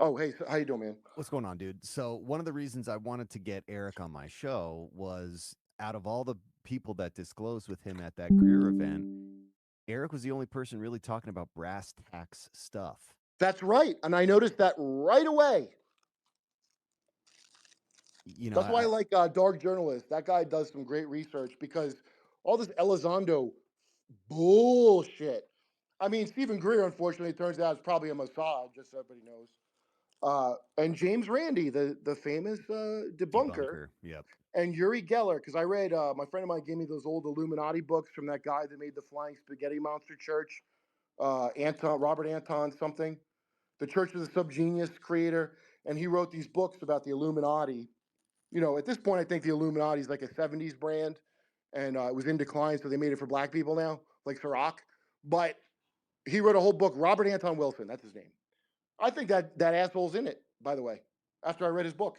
Oh, hey, how you doing, man? What's going on, dude? So, one of the reasons I wanted to get Eric on my show was out of all the people that disclosed with him at that career event, Eric was the only person really talking about brass tacks stuff. That's right, and I noticed that right away. You know, That's why I I like Dark Journalist. That guy does some great research because all this Elizondo bullshit. I mean, Stephen Greer, unfortunately, it turns out is probably a Mossad, just so everybody knows. And James Randi, the famous debunker, debunker. Yep. and Uri Geller, because I read, my friend of mine gave me those old Illuminati books from that guy that made the Flying Spaghetti Monster Church, Robert Anton something, the Church of the Subgenius creator, and he wrote these books about the Illuminati. At this point, I think the Illuminati is like a '70s brand, and it was in decline, so they made it for black people now, like Ciroc. But he wrote a whole book. Robert Anton Wilson, that's his name. I think that asshole's in it. By the way, after I read his books.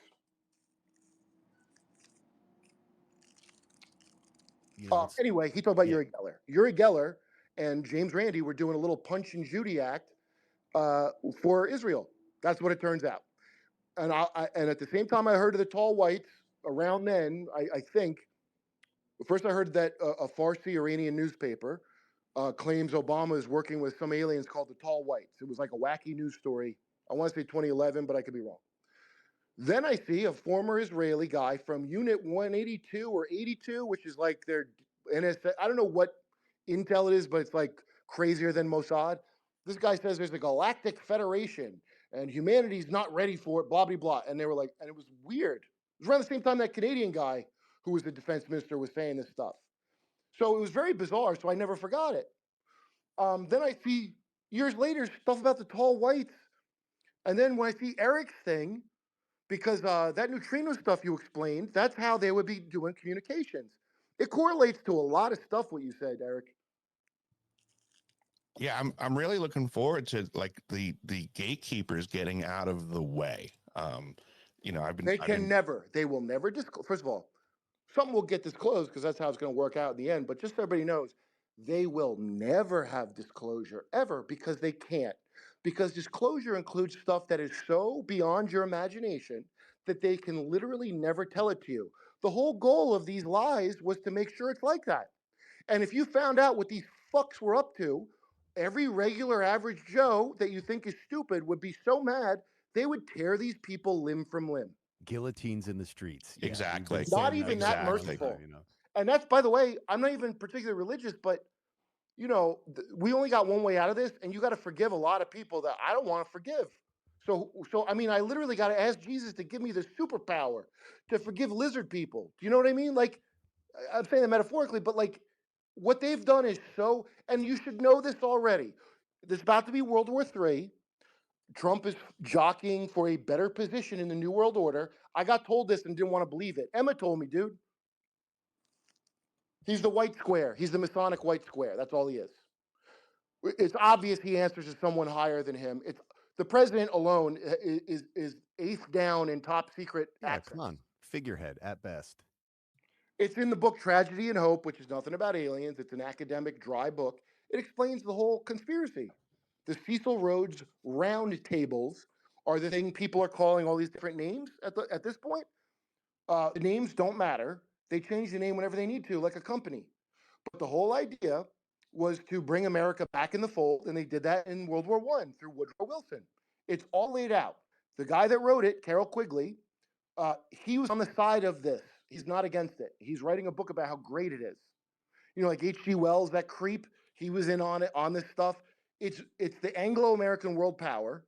You know, it's Anyway, he talked about yeah. Uri Geller. Uri Geller and James Randi were doing a little Punch and Judy act for Israel. That's what it turns out. And at the same time, I heard of the tall whites. Around then, I think first I heard that a Farsi Iranian newspaper claims Obama is working with some aliens called the tall whites. It was like a wacky news story. I want to say 2011, but I could be wrong. Then I see a former Israeli guy from Unit 182 or 82, which is like their NSA. I don't know what intel it is, but it's like crazier than Mossad. This guy says there's a galactic federation and humanity's not ready for it, blah, blah, blah. And they were like, and it was weird. It was around the same time that Canadian guy who was the defense minister was saying this stuff. So it was very bizarre. So I never forgot it. Then I see years later stuff about the tall whites. And then when I see Eric's thing, because that neutrino stuff you explained, that's how they would be doing communications. It correlates to a lot of stuff what you said, Eric. Yeah, I'm really looking forward to like the gatekeepers getting out of the way. I've been They I've can been never, they will never disclose. First of all, something will get disclosed because that's how it's going to work out in the end. But just so everybody knows, they will never have disclosure ever because they can't. Because disclosure includes stuff that is so beyond your imagination that they can literally never tell it to you. The whole goal of these lies was to make sure it's like that. And if you found out what these fucks were up to, every regular average Joe that you think is stupid would be so mad they would tear these people limb from limb. Guillotines in the streets. Yeah, we've been exactly Not saying that even for a that long exactly. time. merciful. And that's, by the way, I'm not even particularly religious, but we only got one way out of this, and you got to forgive a lot of people that I don't want to forgive. So I mean, I literally got to ask Jesus to give me the superpower to forgive lizard people. Do you know what I mean? Like, I'm saying that metaphorically, but like, what they've done is so, and you should know this already. There's about to be World War III. Trump is jockeying for a better position in the New World Order. I got told this and didn't want to believe it. Emma told me, dude. He's the white square. He's the Masonic white square. That's all he is. It's obvious he answers to someone higher than him. It's the president alone is eighth down in top secret Yeah, come access. on. Figurehead at best. It's in the book Tragedy and Hope, which is nothing about aliens. It's an academic, dry book. It explains the whole conspiracy. The Cecil Rhodes round tables are the thing people are calling all these different names at this point. The names don't matter. They change the name whenever they need to, like a company. But the whole idea was to bring America back in the fold, and they did that in World War I through Woodrow Wilson. It's all laid out. The guy that wrote it, Carol Quigley, he was on the side of this. He's not against it. He's writing a book about how great it is. Like H.G. Wells, that creep, he was in on it on this stuff. It's the Anglo-American world power.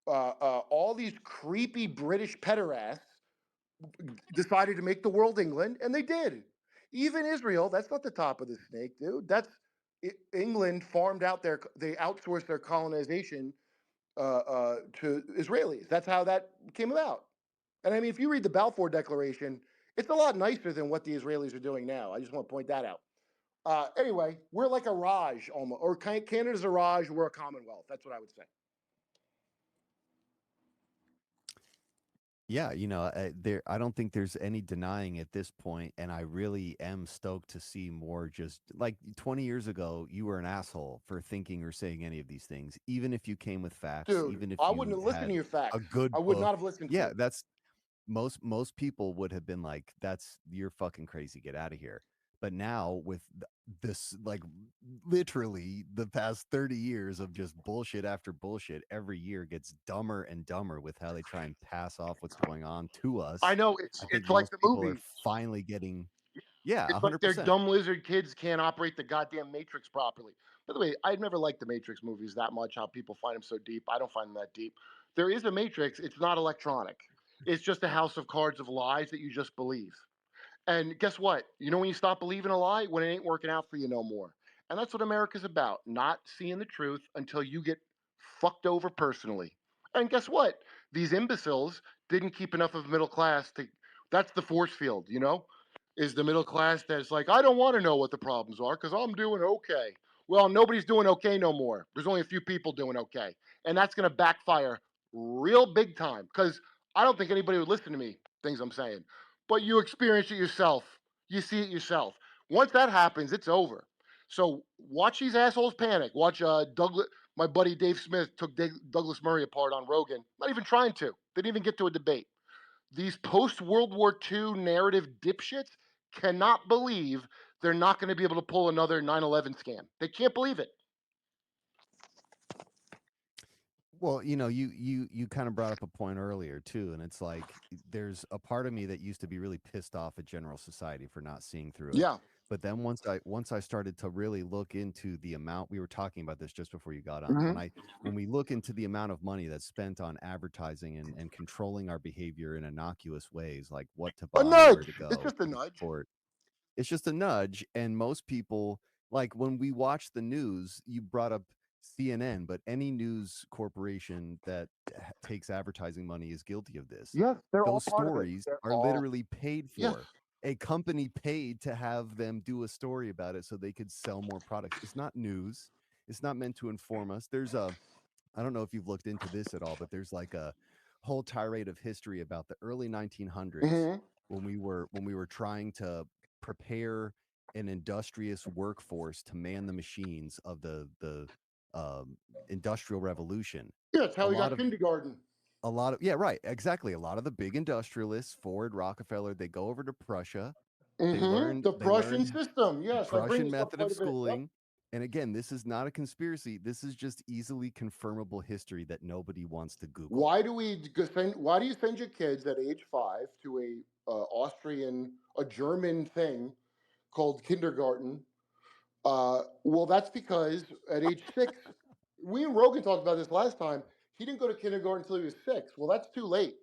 All these creepy British pederasts decided to make the world England, and they did. Even Israel, that's not the top of the snake, dude. That's England farmed out they outsourced their colonization to Israelis. That's how that came about. And I mean, if you read the Balfour Declaration, it's a lot nicer than what the Israelis are doing now. I just want to point that out. Anyway, we're like a Raj almost, or Canada's a Raj, we're a Commonwealth. That's what I would say. Yeah, I don't think there's any denying at this point, and I really am stoked to see more. Just like 20 years ago, you were an asshole for thinking or saying any of these things, even if you came with facts, Dude, even if I you wouldn't have listened to had your a facts. good I would book. not have listened to Yeah, it. that's most people would have been like, "That's you're fucking crazy. Get out of here." But now with this, like literally the past 30 years of just bullshit after bullshit, every year gets dumber and dumber with how they try and pass off what's going on to I us. know it's I think it's like most the people are movie. finally getting, yeah, It's like their 100%. dumb lizard kids can't operate the goddamn Matrix properly. By the way, I've never liked the Matrix movies that much. How people find them so deep, I don't find them that deep. There is a Matrix. It's not electronic. It's just a house of cards of lies that you just believe. And guess what? You know when you stop believing a lie? When it ain't working out for you no more. And that's what America's about, not seeing the truth until you get fucked over personally. And guess what? These imbeciles didn't keep enough of middle class to that's the force field, is the middle class that's like, I don't want to know what the problems are because I'm doing okay. Well, nobody's doing okay no more. There's only a few people doing okay. And that's going to backfire real big time because I don't think anybody would listen to me, things I'm saying. But you experience it yourself. You see it yourself. Once that happens, it's over. So watch these assholes panic. Watch Douglas, my buddy Dave Smith took Douglas Murray apart on Rogan. Not even trying to. They didn't even get to a debate. These post World War II narrative dipshits cannot believe they're not going to be able to pull another 9/11 scam. They can't believe it. Well, you kind of brought up a point earlier too, and it's like there's a part of me that used to be really pissed off at general society for not seeing through it. Yeah. But then once I started to really look into the amount, we were talking about this just before you got on. Mm-hmm. When we look into the amount of money that's spent on advertising and controlling our behavior in innocuous ways, like what to A buy, where nudge. to It's go, just a who to nudge. support, it's just a nudge. And most people, like when we watch the news, you brought up CNN, but any news corporation that takes advertising money is guilty of this. Yes, they're all Those part of it. stories They're are all literally paid yes. for. A company paid to have them do a story about it so they could sell more products. It's not news. It's not meant to inform us. I don't know if you've looked into this at all, but there's like a whole tirade of history about the early 1900s Mm-hmm. when we were trying to prepare an industrious workforce to man the machines of the um, industrial revolution. Yeah, it's A how we lot got of kindergarten. yeah, right, exactly. A lot of the big industrialists, Ford, Rockefeller, they go over to Prussia. They Mm-hmm. learned The they Prussian learned system. the Yes, I bring Prussian this up method of quite a bit. Yep. schooling. And again, this is not a conspiracy. This is just easily confirmable history that nobody wants to Google. Why do you send your kids at age 5 to a German thing called kindergarten? Well, that's because at age 6, we and Rogan talked about this last time. He didn't go to kindergarten until he was 6. Well, that's too late.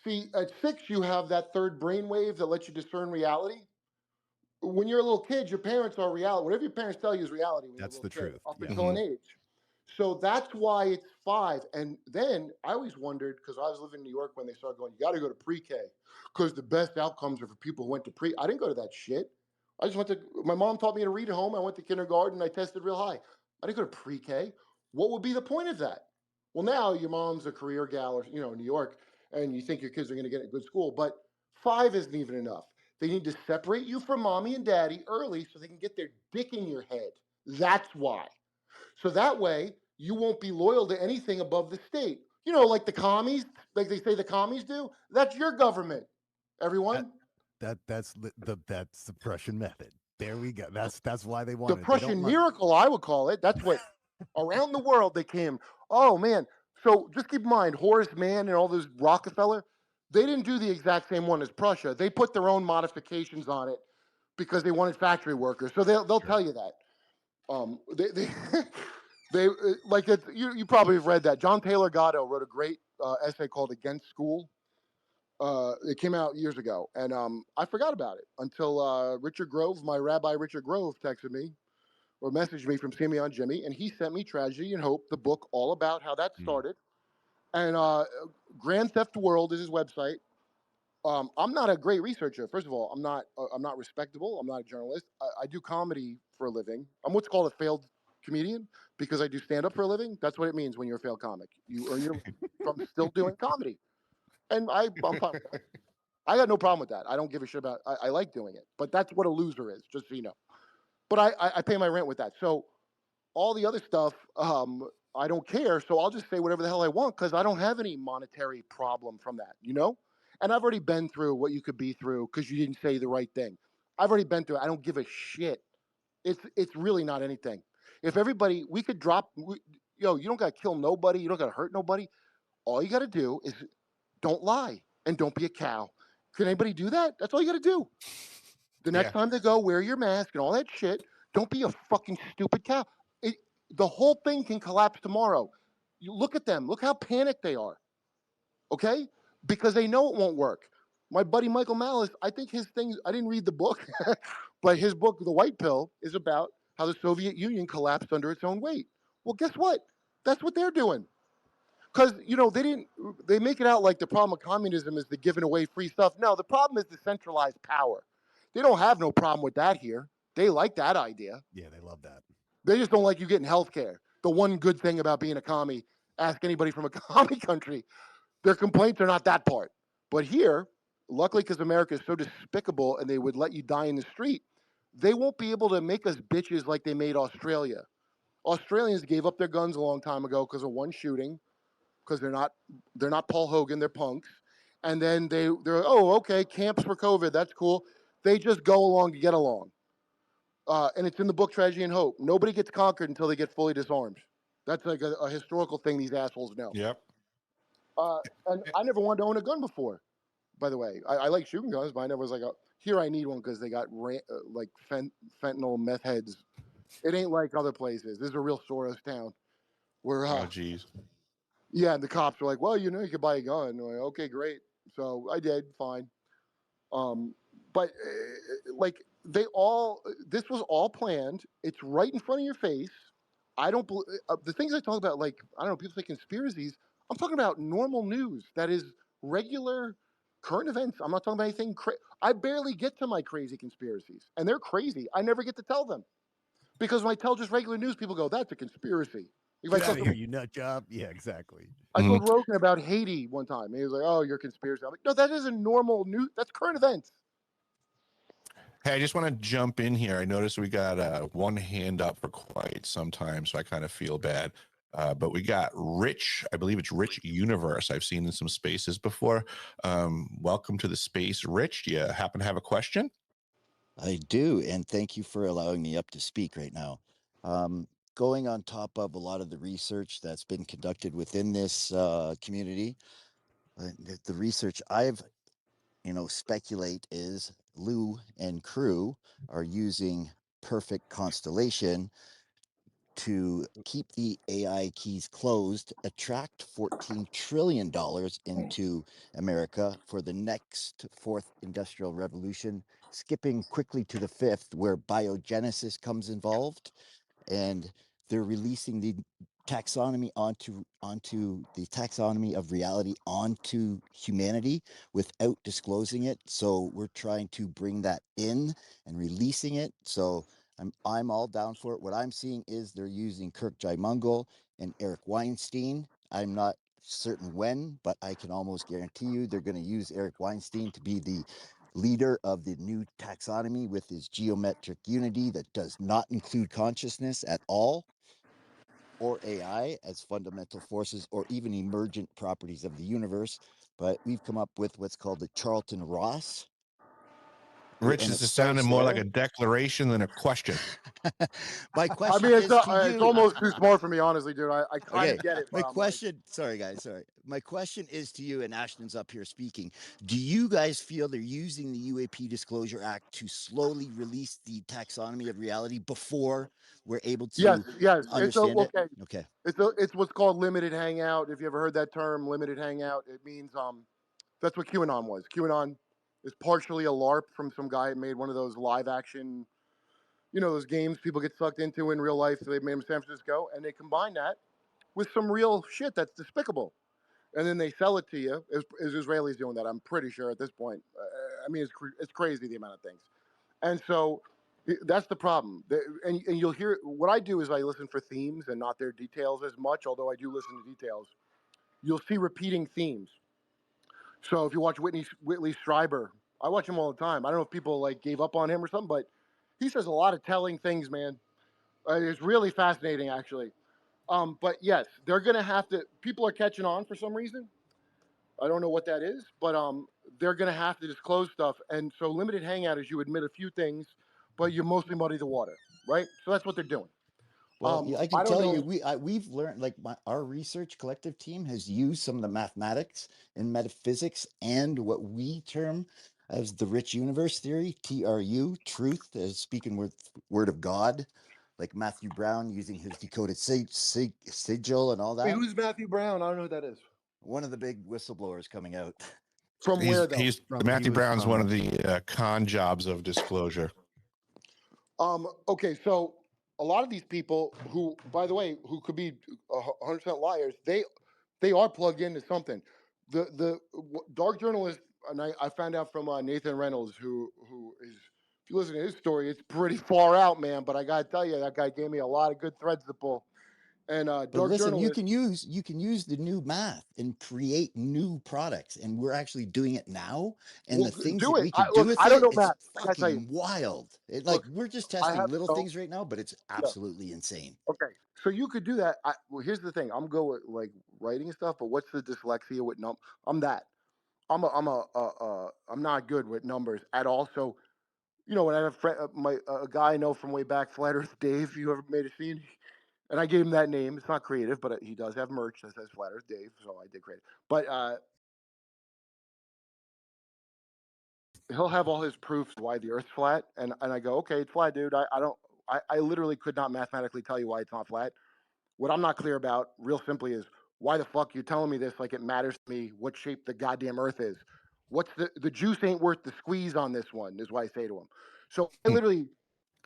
See, at 6, you have that third brainwave that lets you discern reality. When you're a little kid, your parents are reality. Whatever your parents tell you is reality when you're a That's little the kid, truth. up Yeah. until an Mhm. age. So that's why it's 5. And then I always wondered, because I was living in New York when they started going, you got to go to pre-K, because the best outcomes are for people who went to pre. I didn't go to that shit. I just went to. My mom taught me to read at home. I went to kindergarten. I tested real high. I didn't go to pre-K. What would be the point of that? Well, now your mom's a career gal, or in New York, and you think your kids are going to get a good school, but 5 isn't even enough. They need to separate you from mommy and daddy early so they can get their dick in your head. That's why. So that way, you won't be loyal to anything above the state. Like the commies, like they say the commies do. That's your government, That everyone. that's the Prussian method. There we go. That's why they The want it. They don't Prussian want. miracle, I would call it. That's what around the world they came. Oh man. So just keep in mind, Horace Mann and all those Rockefeller, they didn't do the exact same one as Prussia. They put their own modifications on it because they wanted factory workers. So they'll Sure. tell you that. They they like it. You probably have read that. John Taylor Gatto wrote a great essay called "Against School." It came out years ago, and I forgot about it until Richard Grove, my rabbi Richard Grove, texted me or messaged me from seeing me on Jimmy, and he sent me "Tragedy and Hope," the book all about how that Mm. started. And Grand Theft World is his website. I'm not a great researcher. First of all, I'm not respectable. I'm not a journalist. I do comedy for a living. I'm what's called a failed comedian because I do stand up for a living. That's what it means when you're a failed comic. You earn your from still doing comedy. and I'm fine with that. I got no problem with that. I don't give a shit about. I like doing it, but that's what a loser is, just so you know. But I pay my rent with that. So all the other stuff, I don't care. So I'll just say whatever the hell I want because I don't have any monetary problem from that, you know? And I've already been through what you could be through because you didn't say the right thing. I've already been through it. I don't give a shit. It's really not anything. If everybody, we could drop, you don't got to kill nobody. You don't got to hurt nobody. All you got to do is don't lie and don't be a cow. Can anybody do that? That's all you got to do. The next Yeah. time they go, wear your mask and all that shit. Don't be a fucking stupid cow. It, the whole thing can collapse tomorrow. You look at them. Look how panicked they are. Okay, because they know it won't work. My buddy Michael Malice, I think his things. I didn't read the book, but his book, The White Pill, is about how the Soviet Union collapsed under its own weight. Well, guess what? That's what they're doing. Because they didn't. They make it out like the problem of communism is the giving away free stuff. No, the problem is the centralized power. They don't have no problem with that here. They like that idea. Yeah, they love that. They just don't like you getting health care. The one good thing about being a commie, ask anybody from a commie country, their complaints are not that part. But here, luckily because America is so despicable and they would let you die in the street, they won't be able to make us bitches like they made Australia. Australians gave up their guns a long time ago because of one shooting, because they're not Paul Hogan, they're punks. And then they're okay, camps for COVID, that's cool. They just go along to get along. And it's in the book Tragedy and Hope. Nobody gets conquered until they get fully disarmed. That's like a historical thing these assholes know. Yep. And I never wanted to own a gun before. By the way, I like shooting guns, but I never was like, here I need one because they got like fentanyl meth heads. It ain't like other places. This is a real Soros town where, Oh, geez. yeah, and the cops were like, well, you could buy a gun. I'm like, okay, great. So I did, fine. Um, but like this was all planned. It's right in front of your face. I don't believe the things I talk about. Like I don't know, people say conspiracies. I'm talking about normal news that is regular current events. I'm not talking about anything. I barely get to my crazy conspiracies, and they're crazy. I never get to tell them because when I tell just regular news, people go, "That's a conspiracy." If I Get tell out of here, you nut job. Yeah, exactly. I Mhm. told Rogan about Haiti one time, and he was like, "Oh, you're a conspiracy." I'm like, "No, that isn't normal news. That's current events." Hey, I just want to jump in here. I noticed we got one hand up for quite some time, so I kind of feel bad. But we got Rich, I believe it's Rich Universe. I've seen in some spaces before. Welcome to the space, Rich. Do you happen to have a question? I do, and thank you for allowing me up to speak right now. Going on top of a lot of the research that's been conducted within this community, the research I've speculate is Lou and crew are using perfect constellation to keep the AI keys closed, attract $14 trillion into America for the next fourth industrial revolution, skipping quickly to the fifth, where biogenesis comes involved. And they're releasing the taxonomy onto the taxonomy of reality onto humanity without disclosing it. So we're trying to bring that in and releasing it. So I'm all down for it. What I'm seeing is they're using Kirk Jaimungal and Eric Weinstein. I'm not certain when, but I can almost guarantee you they're going to use Eric Weinstein to be the leader of the new taxonomy with his geometric unity that does not include consciousness at all, or AI as fundamental forces, or even emergent properties of the universe. But we've come up with what's called the Charlton Ross. Rich, And this it is sounding starts more like there. a declaration than a question. My I question mean, is to it's you. almost too smart for me, honestly, dude. I kind Okay, of get it, my but I'm like, question, sorry guys, sorry. My question is to you, and Ashton's up here speaking. Do you guys feel they're using the UAP Disclosure Act to slowly release the taxonomy of reality before we're able yes, to yes. understand it? Okay. Okay. It's what's called limited hangout. If you ever heard that term, limited hangout, it means that's what QAnon was. QAnon is partially a LARP from some guy that made one of those live action, those games people get sucked into in real life. So they made them in San Francisco, and they combine that with some real shit that's despicable, and then they sell it to you. Is Israelis doing that? I'm pretty sure at this point. I mean, it's crazy the amount of things, and so that's the problem. And you'll hear what I do is I listen for themes and not their details as much. Although I do listen to details, you'll see repeating themes. So if you watch Whitley Strieber, I watch him all the time. I don't know if people like gave up on him or something, but he says a lot of telling things, man. It's really fascinating, actually. But yes, they're gonna have to. People are catching on for some reason. I don't know what that is, but they're gonna have to disclose stuff. And so limited hangout is you admit a few things, but you mostly muddy the water, right? So that's what they're doing. Well, yeah, I I can don't tell you, know. we've learned, like our research collective team has used some of the mathematics and metaphysics and what we term as the rich universe theory, TRU, truth, as speaking word of God, like Matthew Brown using his decoded sigil and all Wait, that. who's Matthew Brown? I don't know who that is. One of the big whistleblowers coming out. From where though? He's From Matthew he was Brown's one from of the con jobs of disclosure. Okay, so a lot of these people who, by the way, who could be 100% liars, they are plugged into something. Dark journalist, and I found out from Nathan Reynolds, who is, if you listen to his story, it's pretty far out, man. But I gotta tell you, that guy gave me a lot of good threads to pull. And But dark listen, journalist, you can use the new math and create new products, and we're actually doing it now. And will the things do that it. we could do Look, with I don't it, know it's Matt. I gotta tell you, fucking wild. Like look, we're just I testing have little no. things right now, but it's Yeah. absolutely insane. Okay, so you could do that. Well, here's the thing. I'm good with like writing stuff, but what's the dyslexia with I'm that. I'm not good with numbers at all. So when I have a guy I know from way back, Flat Earth Dave. You ever made a scene? And I gave him that name. It's not creative, but he does have merch that says Flat Earth Dave, so I did creative. But he'll have all his proofs why the Earth's flat, and I go, okay, it's flat, dude. I don't. I literally could not mathematically tell you why it's not flat. What I'm not clear about, real simply, is why the fuck you telling me this like it matters to me what shape the goddamn Earth is. What's the juice ain't worth the squeeze on this one, is what I say to him. So I literally,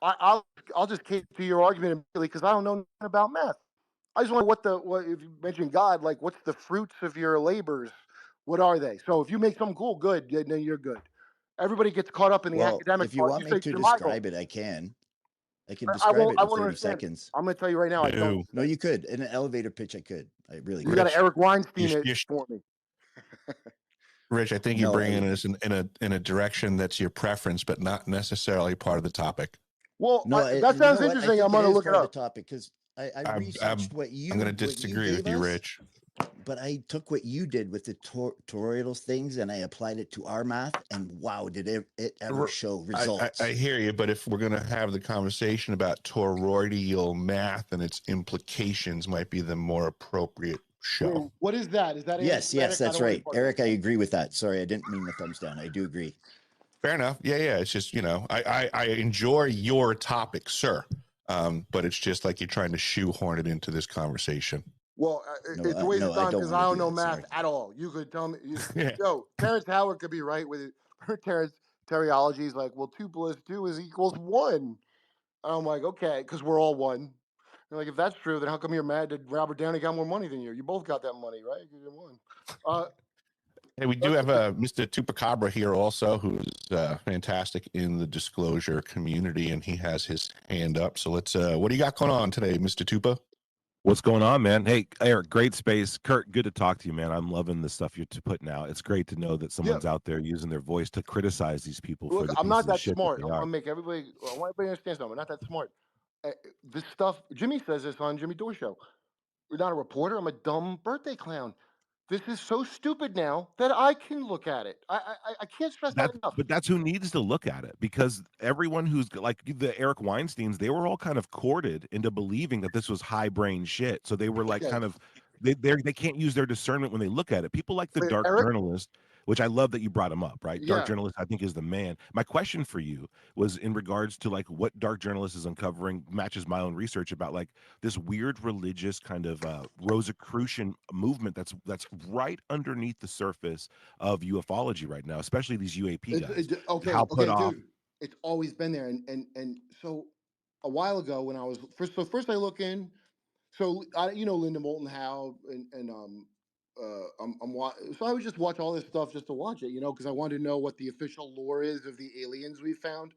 I'll just cater to your argument immediately because I don't know nothing about math. I just wonder what if you mention God, like what's the fruits of your labors? What are they? So if you make something cool, good, then you're good. Everybody gets caught up in the Well, academic if you part. want You me say to Jamichael. describe it, I can. I can I describe won't. it I in won't 30 understand it. seconds. I'm going to tell you right now. I don't. No, No, you could. In an elevator pitch, I could. I really You could. got to Rich, Eric you, Weinstein it you, for me. Rich, I think you're No, bringing us in a direction that's your preference, but not necessarily part of the topic. Well, no, that you know sounds what? I interesting. I'm think it going to is look it part of the up. topic because I I'm researched I'm I'm going to what you disagree gave with you, us. Rich. But I took what you did with the toroidal things and I applied it to our math, and wow, did it ever show results? I hear you, but if we're going to have the conversation about toroidal math and its implications, might be the more appropriate show. What is that? Is that Yes, anti-Semitic? I that's don't want any right, part of Eric. I agree with that. Sorry, I didn't mean the thumbs down. I do agree. Fair enough. Yeah. It's just I enjoy your topic, sir, but it's just like you're trying to shoehorn it into this conversation. Well, it's a waste No, of I time don't because want I to don't do know that. math Sorry. at all. You could tell me, Yeah. Terrence Howard could be right with it. Terrence Teriology is like, well, 2 + 2 is equals 1. And I'm like, okay, because we're all one. And like, if that's true, then how come you're mad that Robert Downey got more money than you? You both got that money, right? You won. Hey, we do have Mr. Tupacabra here also, who's fantastic in the disclosure community, and he has his hand up. So let's, what do you got going on today, Mr. Tupa? What's going on, man? Hey, Eric, great space. Kurt, good to talk to you, man. I'm loving the stuff you're putting out. It's great to know that someone's out there using their voice to criticize these people for Look, the I'm pieces not of that shit that smart. they I want are. to make everybody. I want everybody to understand something. I'm not that smart. This stuff. Jimmy says this on Jimmy Dore show. You're not a reporter. I'm a dumb birthday clown. This is so stupid now that I can look at it. I can't stress that enough. But that's who needs to look at it, because everyone who's like the Eric Weinsteins, they were all kind of courted into believing that this was high brain shit. So they were like Okay. kind of they can't use their discernment when they look at it. People like the Wait, dark Eric? journalist, which I love that you brought him up, right? Dark Yeah. journalist, I think, is the man. My question for you was in regards to like what dark journalist is uncovering matches my own research about like this weird religious kind of Rosicrucian movement that's right underneath the surface of ufology right now, especially these UAP guys. How put off? Dude. It's always been there, and so a while ago when I was first I look in. So Linda Moulton Howe and so I would just watch all this stuff just to watch it, because I wanted to know what the official lore is of the aliens we found.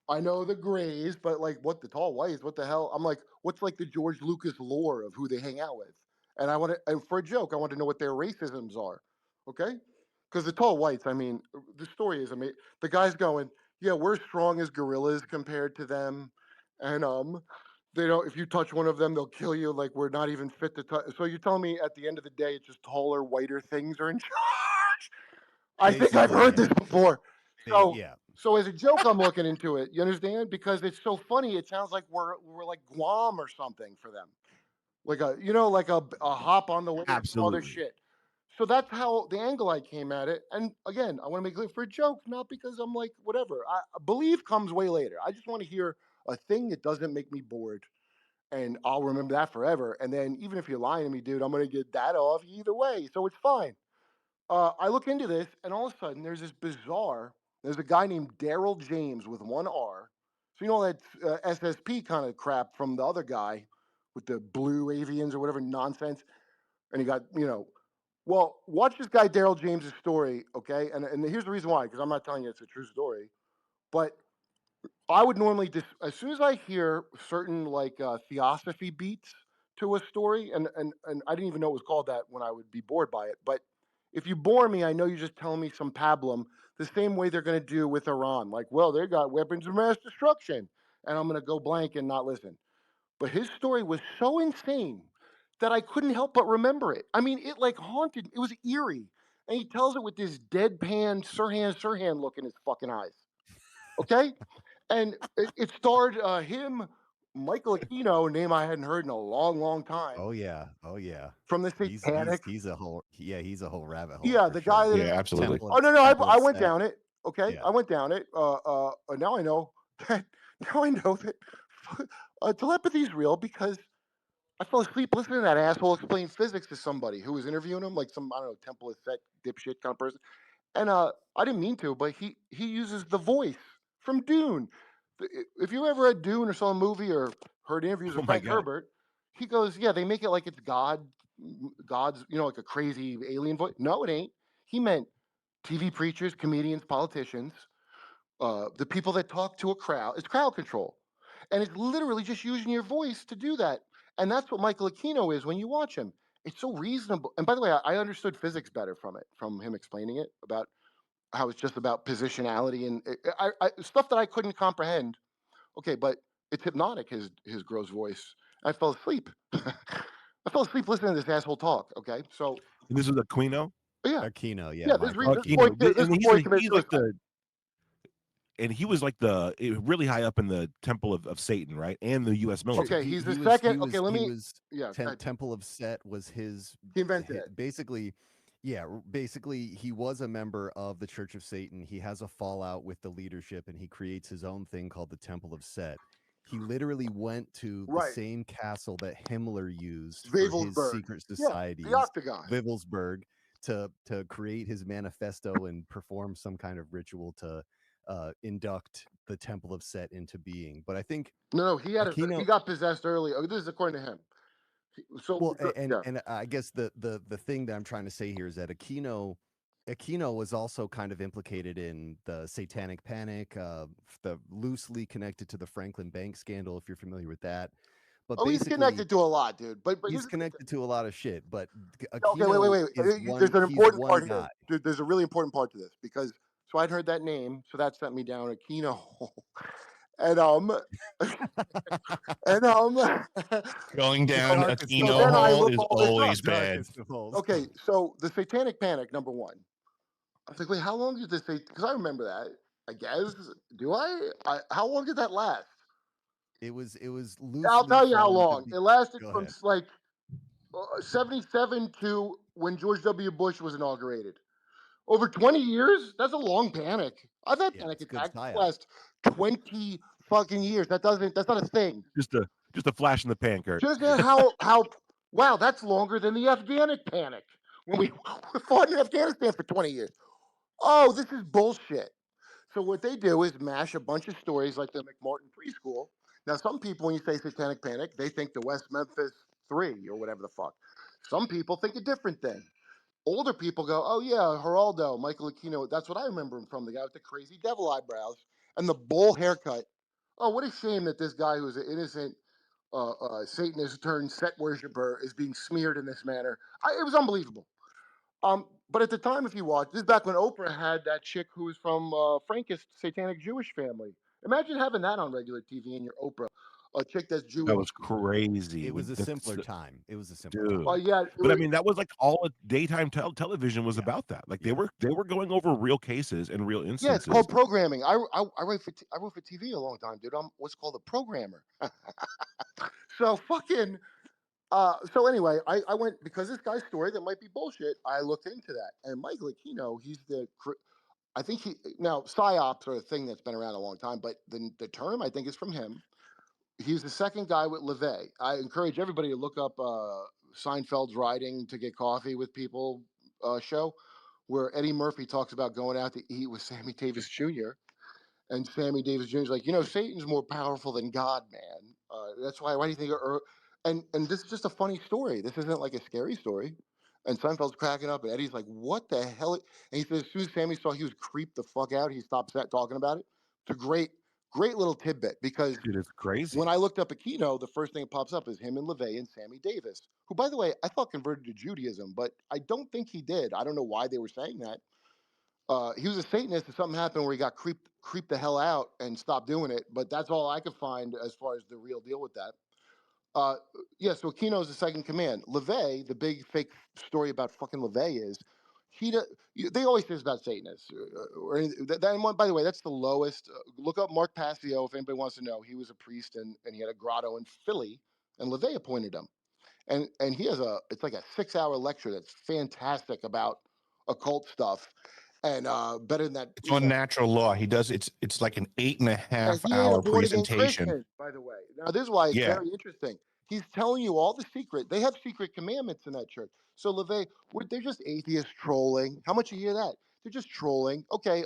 I know the Greys, but like what the tall whites, what the hell? I'm like, what's like the George Lucas lore of who they hang out with? And I want to, and for a joke, I want to know what their racisms are. Okay, because the tall whites, I mean, the story is, I mean, the guy's going, yeah, we're strong as gorillas compared to them, and they don't. If you touch one of them, they'll kill you. Like we're not even fit to touch. So you're telling me at the end of the day, it's just taller, whiter things are in charge? I think I've Basically, heard yeah. this before. So, Yeah. so as a joke, I'm looking into it. You understand? Because it's so funny. It sounds like we're like Guam or something for them, like a hop on the way from all this Absolutely. shit. So that's how the angle I came at it. And again, I want to make it for a joke, not because I'm like whatever. I believe comes way later. I just want to hear a thing that doesn't make me bored, and I'll remember that forever. And then even if you're lying to me, dude, I'm gonna get that off either way. So it's fine. I look into this, and all of a sudden, there's this bizarre. There's a guy named Daryl James with one R. So you know that SSP kind of crap from the other guy with the blue avians or whatever nonsense, and he got Well, watch this guy Daryl James's story, okay? And here's the reason why, because I'm not telling you it's a true story, but I would normally just as soon as I hear certain like theosophy beats to a story, and I didn't even know it was called that when I would be bored by it. But if you bore me, I know you're just telling me some pablum, the same way they're going to do with Iran. Like, well, they got weapons of mass destruction, and I'm going to go blank and not listen. But his story was so insane that I couldn't help but remember it. I mean, it like haunted. It was eerie, and he tells it with this deadpan Sirhan look in his fucking eyes. Okay, and it starred him, Michael Aquino, a name I hadn't heard in a long, long time, Oh yeah. Oh yeah. from the Satanic. He's a whole rabbit hole Yeah, for the guy sure. that. Yeah, absolutely. Temple Oh of no, no, Temple I of went Set. down it. Okay, Yeah. I went down it. Now I know that. Now I know that telepathy is real because I fell asleep listening to that asshole explain physics to somebody who was interviewing him, like some I don't know Temple of Set dipshit kind of person. And I didn't mean to, but he uses the voice from Dune. If you ever read Dune or saw a movie or heard interviews Oh with my Frank God. Herbert, he goes, "Yeah, they make it like it's God's, like a crazy alien voice." No, it ain't. He meant TV preachers, comedians, politicians, the people that talk to a crowd. It's crowd control, and it's literally just using your voice to do that. And that's what Michael Aquino is when you watch him. It's so reasonable. And by the way, I understood physics better from him explaining it about how it's just about positionality and stuff that I couldn't comprehend. Okay, but it's hypnotic. His gross voice. I fell asleep. I fell asleep listening to this asshole talk. Okay, so And this was Aquino. yeah, Aquino, yeah, yeah. Michael This boy, Aquino. this And boy committed he's like suicide. and he was like really high up in the temple of Satan, right? And the U.S. military. Okay, he's the he was second. Okay, let he me. was Yeah, go ahead. Temple of Set was He invented it. basically, yeah, basically he was a member of the Church of Satan. He has a fallout with the leadership, and he creates his own thing called the Temple of Set. He literally went to the Right, same castle that Himmler used for his Wavelsburg. secret Yeah, the societies, Octagon. Wivelsburg, to create his manifesto and perform some kind of ritual to induct the Temple of Set into being. But I think No, he had he Aquino, got possessed early. Oh, this is according to him. So well, yeah. and I guess the thing that I'm trying to say here is that Aquino was also kind of implicated in the Satanic Panic, the loosely connected to the Franklin Bank scandal, if you're familiar with that. But Oh, he's basically, connected to a lot, dude. But he's connected to a lot of shit. But okay, wait, Aquino wait. is There's an he's important one part here. guy. Dude, there's a really important part to this because so I'd heard that name, so that sent me down Aquino. and and Going The down a darkest of Aquino then I hole look is all this up. always the bad. darkest of holes. Okay, so the Satanic Panic, number one. I was like, wait, how long did this say? Because I remember that. I guess. Do how long did that last? It was I'll loosely tell you how from long. It lasted Go from ahead. like 77 to when George W. Bush was inaugurated. Over 20 years? That's a long panic. I've had Yeah, panic it's a good attacks that psyop. last 20 fucking years. That's not a thing. Just a flash in the pan, Kurt. Just how wow, that's longer than the Afghanic panic when we fought in Afghanistan for 20 years. Oh, this is bullshit. So what they do is mash a bunch of stories like the McMartin preschool. Now, some people, when you say satanic panic, they think the West Memphis 3 or whatever the fuck. Some people think a different thing. Older people go, oh yeah, Geraldo, Michael Aquino. That's what I remember him from, the guy with the crazy devil eyebrows and the bull haircut. Oh, what a shame that this guy who's an innocent Satanist turned set worshiper is being smeared in this manner. It was unbelievable. But at the time, if you watch, this is back when Oprah had that chick who was from Frankist Satanic Jewish family. Imagine having that on regular TV in your Oprah, a chick that's That Jewish. was crazy. It was When a that's simpler time. It was a simpler dude. time. Yeah, But I mean, that was like all daytime television was Yeah. about that. Like Yeah. they were going over real cases and real yeah, it's instances. called programming. I wrote for TV a long time, dude. I'm what's called a programmer. So fucking. So anyway, I went because this guy's story that might be bullshit. I looked into that, and Mike Aquino, he's I think he now psyops are a thing that's been around a long time, but the term I think is from him. He's the second guy with LeVay. I encourage everybody to look up Seinfeld's Riding to Get Coffee with People show, where Eddie Murphy talks about going out to eat with Sammy Davis Jr. And Sammy Davis Jr. is like, Satan's more powerful than God, man. That's why. Why do you think? And this is just a funny story. This isn't like a scary story. And Seinfeld's cracking up, and Eddie's like, "What the hell?" And he says, as soon as Sammy saw he was creeped the fuck out, he stopped talking about it. It's a great little tidbit because Dude, it's crazy. when I looked up Aquino, the first thing that pops up is him and LeVay and Sammy Davis, who, by the way, I thought converted to Judaism, but I don't think he did. I don't know why they were saying that. He was a Satanist, and something happened where he got creeped the hell out and stopped doing it. But that's all I could find as far as the real deal with that. Uh, yeah, so Aquino's the second command. LeVay, the big fake story about fucking LeVay is they always say it's about Satanists. By the way, that's the lowest. Look up Mark Passio if anybody wants to know. He was a priest and he had a grotto in Philly, and LeVay appointed him. And he has it's like a 6-hour lecture that's fantastic about occult stuff and better than that. It's on natural law. He does it's like an 8.5 He ain't a hour born again presentation. Christian, by the way. Now, this is why it's Yeah. very interesting. He's telling you all the secret. They have secret commandments in that church. So LeVay, they're just atheists trolling. How much you hear that? They're just trolling. Okay.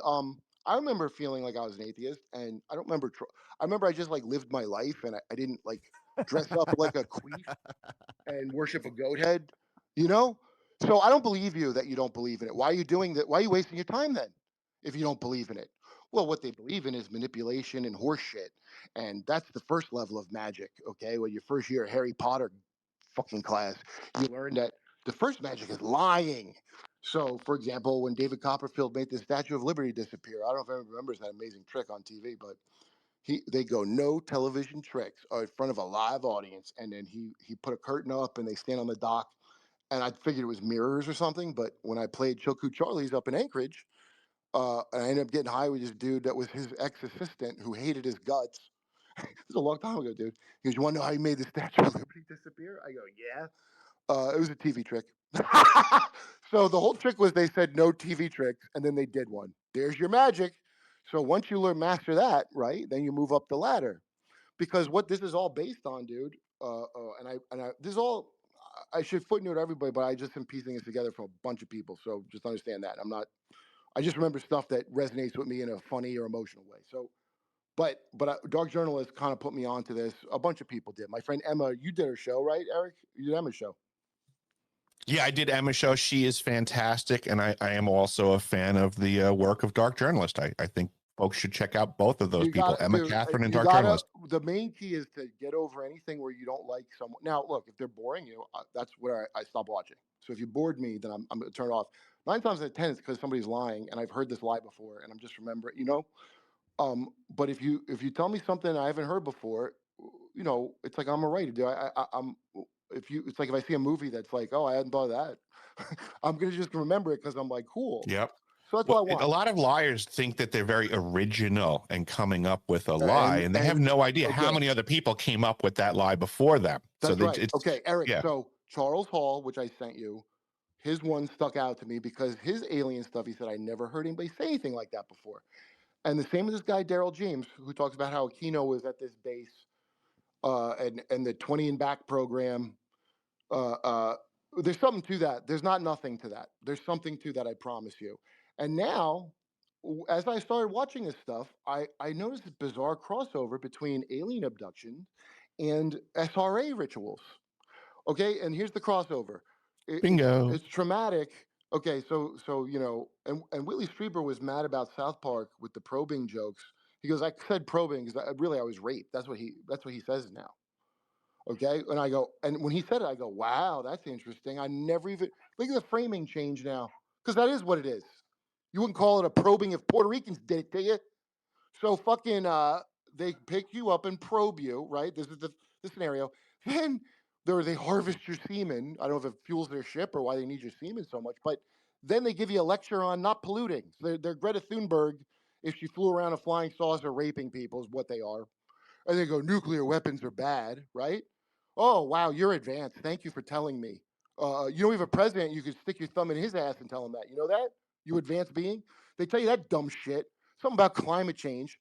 I remember feeling like I was an atheist, and I don't remember. I remember I just like lived my life, and I didn't like dress up like a queef and worship a goat head. You know. So I don't believe you that you don't believe in it. Why are you doing that? Why are you wasting your time then, if you don't believe in it? Well, what they believe in is manipulation and horseshit. And that's the first level of magic, okay? When you first hear Harry Potter fucking class, you learn that the first magic is lying. So, for example, when David Copperfield made the Statue of Liberty disappear, I don't know if anyone remembers that amazing trick on TV, but they go no television tricks in front of a live audience, and then he put a curtain up and they stand on the dock, and I figured it was mirrors or something, but when I played Chilkoot Charlie's up in Anchorage, and I ended up getting high with this dude that was his ex-assistant who hated his guts. This is a long time ago, dude. He goes, "You want to know how he made the Statue of Liberty disappear?" I go, "Yeah." It was a TV trick. So the whole trick was they said no TV tricks, and then they did one. There's your magic. So once you master that, right, then you move up the ladder. Because what this is all based on, dude, this is all. I should footnote everybody, but I just am piecing it together from a bunch of people. So just understand that I'm not. I just remember stuff that resonates with me in a funny or emotional way. So, but Dark Journalist kind of put me onto this. A bunch of people did. My friend Emma, you did her show, right, Eric? You did Emma's show. Yeah, I did Emma's show. She is fantastic, and I am also a fan of the work of Dark Journalist. I think folks should check out both of those people, Emma Dude, Catherine and you Dark gotta. Journalist. The main key is to get over anything where you don't like someone. Now, look, if they're boring you, that's where I stop watching. So if you bored me, then I'm going to turn it off. 9 times out of 10, it's because somebody's lying, and I've heard this lie before, and I'm just remembering, But if you tell me something I haven't heard before, it's like I'm a writer, dude. I'm it's like if I see a movie that's like, oh, I hadn't thought of that, I'm gonna just remember it because I'm like, cool. Yep. So that's Well, what I want. a lot of liars think that they're very original and coming up with a lie, and they have and no idea how okay, many other people came up with that lie before them. that's right. It's Okay, Eric. yeah. So Charles Hall, which I sent you, his one stuck out to me because his alien stuff. He said I never heard anybody say anything like that before. And the same with this guy Daryl James, who talks about how Aquino was at this base, and the 20 and back program. Uh, uh, there's something to that. There's not nothing to that. There's something to that. I promise you. And now, as I started watching this stuff, I noticed this bizarre crossover between alien abduction and SRA rituals. Okay, and here's the crossover. Bingo. It's traumatic. Okay, so and Whitley Strieber was mad about South Park with the probing jokes. He goes, I said probing because really I was raped. That's what he says now. Okay. And I go, and when he said it, I go, wow, that's interesting. I never even look at the framing change now. Because that is what it is. You wouldn't call it a probing if Puerto Ricans did it to you. So fucking they pick you up and probe you, right? This is the scenario. Then they harvest your semen. I don't know if it fuels their ship or why they need your semen so much, but then they give you a lecture on not polluting. So they're Greta Thunberg if she flew around a flying saucer raping people is what they are. And they go, nuclear weapons are bad, right? Oh wow, you're advanced. Thank you for telling me. You know we have a president. You could stick your thumb in his ass and tell him that. You know that? You advanced being. They tell you that dumb shit. Something about climate change.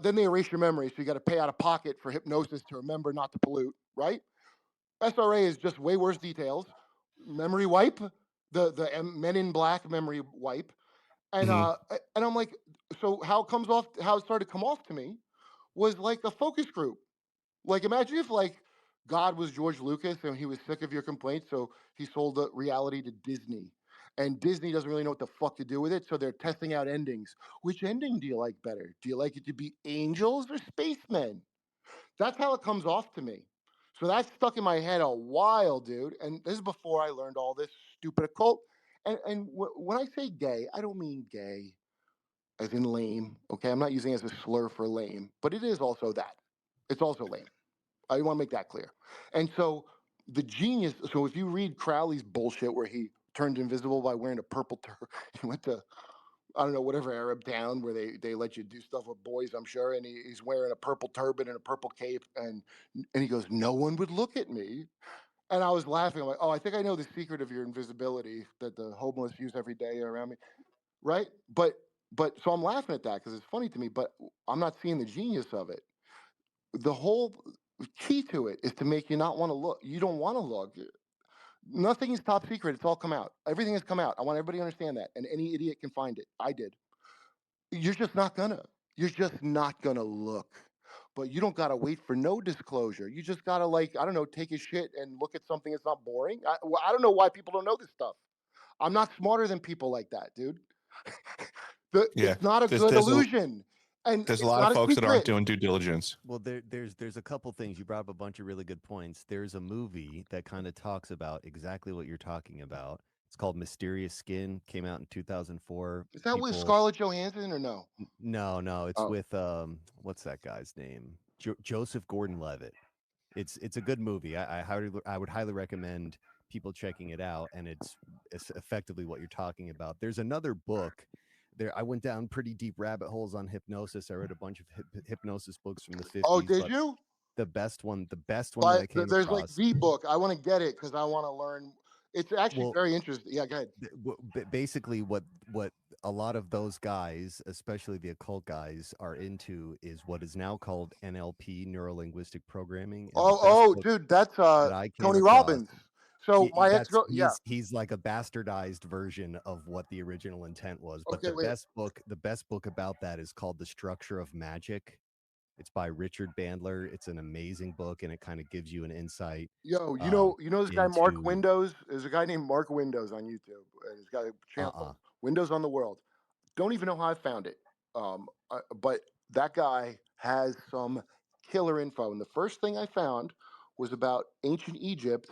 Then they erase your memory, so you got to pay out of pocket for hypnosis to remember not to pollute, right? SRA is just way worse details. Memory wipe, the Men in Black memory wipe, and Mhm. and I'm like, so how it started to come off to me was like a focus group. Like imagine if like God was George Lucas and he was sick of your complaints, so he sold the reality to Disney. And Disney doesn't really know what the fuck to do with it, so they're testing out endings. Which ending do you like better? Do you like it to be angels or spacemen? That's how it comes off to me. So that's stuck in my head a while, dude. And this is before I learned all this stupid occult. And when I say gay, I don't mean gay as in lame. Okay, I'm not using it as a slur for lame, but it is also that. It's also lame. I want to make that clear. And so the genius. So if you read Crowley's bullshit where he turned invisible by wearing a purple he went to I don't know whatever Arab town where they let you do stuff with boys. I'm sure, and he's wearing a purple turban and a purple cape, and he goes, no one would look at me. And I was laughing. I'm like, oh, I think I know the secret of your invisibility that the homeless use every day around me, right? But so I'm laughing at that because it's funny to me, but I'm not seeing the genius of it. The whole key to it is to make you not want to look. You don't want to look. Nothing is top secret. It's all come out. Everything has come out. I want everybody to understand that. And any idiot can find it. I did. You're just not gonna. You're just not gonna look. But you don't gotta wait for no disclosure. You just gotta like I don't know, take a shit and look at something that's not boring. I don't know why people don't know this stuff. I'm not smarter than people like that, dude. Yeah, It's not a there's good there's a illusion, and there's a it's lot of not a folks that aren't secret. doing due diligence. Well, there's a couple things. You brought up a bunch of really good points. There's a movie that kind of talks about exactly what you're talking about. It's called Mysterious Skin. Came out in 2004. Is that with People, Scarlett Johansson or no? no, it's Oh, with what's that guy's name? Joseph Gordon-Levitt. It's a good movie. I would highly recommend people checking it out, and it's effectively what you're talking about. There's another book. There, I went down pretty deep rabbit holes on hypnosis. I read a bunch of hypnosis books from the oh, 50s, did but you? the best one that But I came there's like across. the book. I want to get it because I want to learn. It's actually Well, very interesting. Yeah, go ahead. basically what a lot of those guys, especially the occult guys, are into is what is now called NLP, neuro linguistic programming, and the Oh, best oh, book dude, that's that I came Tony across. Robbins. So my ex That's girl, yeah. he's like a bastardized version of what the original intent was. But Okay, wait. the best book about that is called The Structure of Magic. It's by Richard Bandler. It's an amazing book, and it kind of gives you an insight Yo, um, you know this guy Mark into Windows? There's a guy named Mark Windows on YouTube, and he's got a channel called Windows on the World. Don't even know how I found it, but that guy has some killer info. And the first thing I found was about ancient Egypt,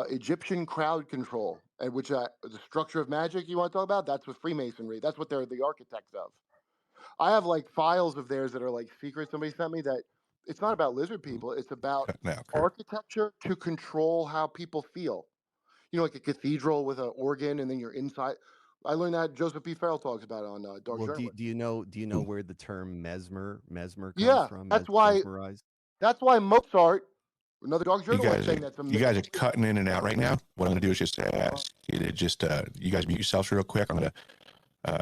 Egyptian crowd control, and which the structure of magic you want to talk about? That's what Freemasonry. That's what they're the architects of. I have like files of theirs that are like secret somebody sent me that it's not about lizard people. It's about Cutting out, Kurt. architecture to control how people feel. You know, like a cathedral with an organ and then you're inside. I learned that Joseph P. Farrell talks about it on Dark well, Journalism. do you know where the term mesmer comes Yeah, from? Mesmerized. that's why Mozart, another Dark You Journalist, guys are saying that's a you guys are cutting in and out right now. What I'm going to do is just ask you to just you guys mute yourselves real quick. I'm going to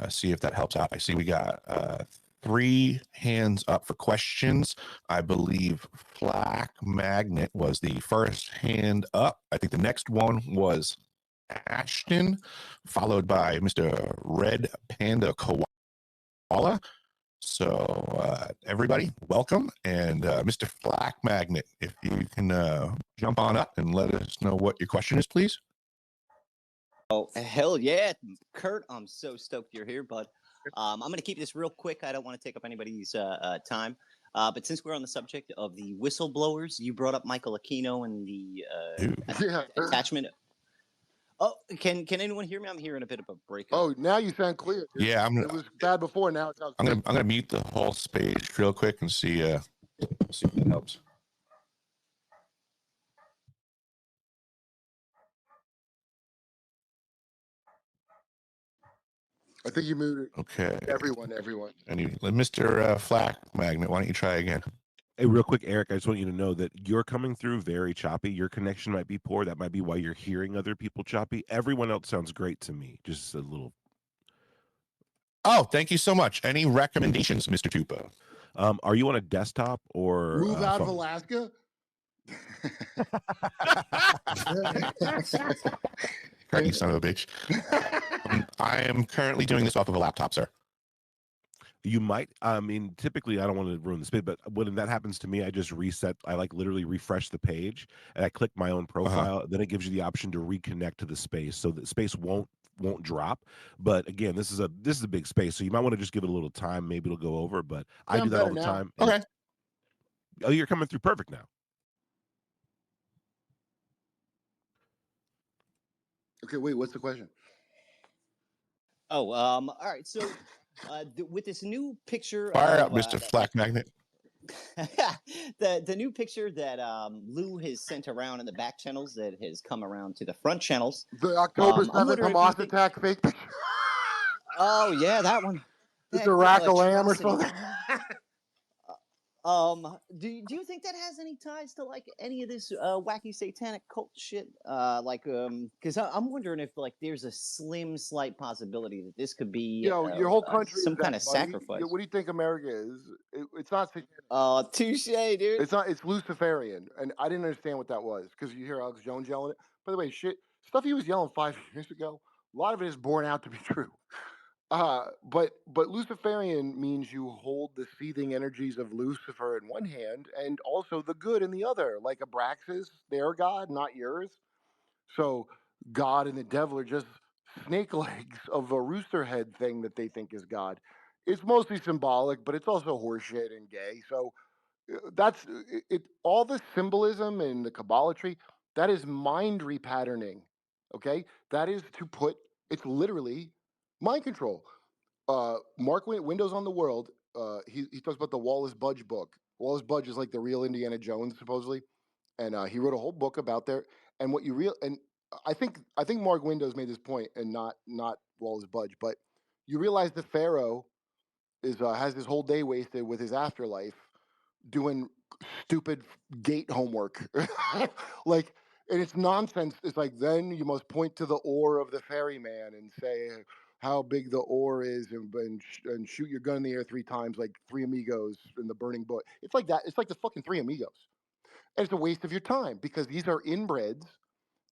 see if that helps out. I see we got 3 hands up for questions. I believe Flack Magnet was the first hand up. I think the next one was Ashton, followed by Mr. Red Panda Koala. So everybody, welcome. And Mr. Flack Magnet, if you can jump on up and let us know what your question is, please. Oh, hell yeah, Kurt, I'm so stoked you're here, bud. I'm going to keep this real quick. I don't want to take up anybody's time. But since we're on the subject of the whistleblowers, you brought up Michael Aquino and the Ooh. Yeah. attachment. Oh, can anyone hear me? I'm hearing a bit of a break. Oh, now you sound clear. Dude. Yeah, It was bad before. Now it sounds. I'm gonna mute the whole space real quick and see if that helps. I think you muted Okay. everyone. And Mr. Flack Magnet, why don't you try again? Hey, real quick, Eric, I just want you to know that you're coming through very choppy. Your connection might be poor. That might be why you're hearing other people choppy. Everyone else sounds great to me. Just a little. Oh, thank you so much. Any recommendations, Mr. Tupa? Are you on a desktop or Move out of phone? Alaska. Kurt, you son of a bitch. I am currently doing this off of a laptop, sir. You might. I mean, typically, I don't want to ruin the spin, but when that happens to me, I just reset. I like literally refresh the page, and I click my own profile. Then it gives you the option to reconnect to the space, so that space won't drop. But again, this is a big space, so you might want to just give it a little time. Maybe it'll go over. But I do that all the time. Okay. Oh, you're coming through perfect now. Okay, wait. What's the question? Oh, all right. So, with this new picture, Fire up, Mr. Flack Magnet. the new picture that Lou has sent around in the back channels that has come around to the front channels. The October I'm 7th wondering if you Hamas think- attack fake picture. Oh yeah, that one. It's That a rack of lamb or atrocity. something. Do you think that has any ties to like any of this wacky satanic cult shit? Because I'm wondering if like there's a slight possibility that this could be Your whole country some is that, kind of buddy. sacrifice. What do you think America is? It's not satanic. Touche, dude. It's Luciferian, and I didn't understand what that was because you hear Alex Jones yelling it. By the way, stuff he was yelling 5 years ago. A lot of it is borne out to be true. But Luciferian means you hold the seething energies of Lucifer in one hand and also the good in the other, like Abraxas, their god, not yours. So God and the devil are just snake legs of a rooster head thing that they think is God. It's mostly symbolic, but it's also horseshit and gay. So that's it. All the symbolism and the Kabbalatry, that is mind repatterning. Okay, that is to put. It's literally mind control. Mark Windows on the World. He talks about the Wallace Budge book. Wallace Budge is like the real Indiana Jones, supposedly, and he wrote a whole book about there. And what you real and I think Mark Windows made this point, and not Wallace Budge, but you realize the Pharaoh is has his whole day wasted with his afterlife doing stupid gate homework. Like, and it's nonsense. It's like, then you must point to the oar of the ferryman and say how big the oar is, and shoot your gun in the air 3 times, like Three Amigos in the burning bush. It's like that. It's like the fucking Three Amigos. And it's a waste of your time because these are inbreds.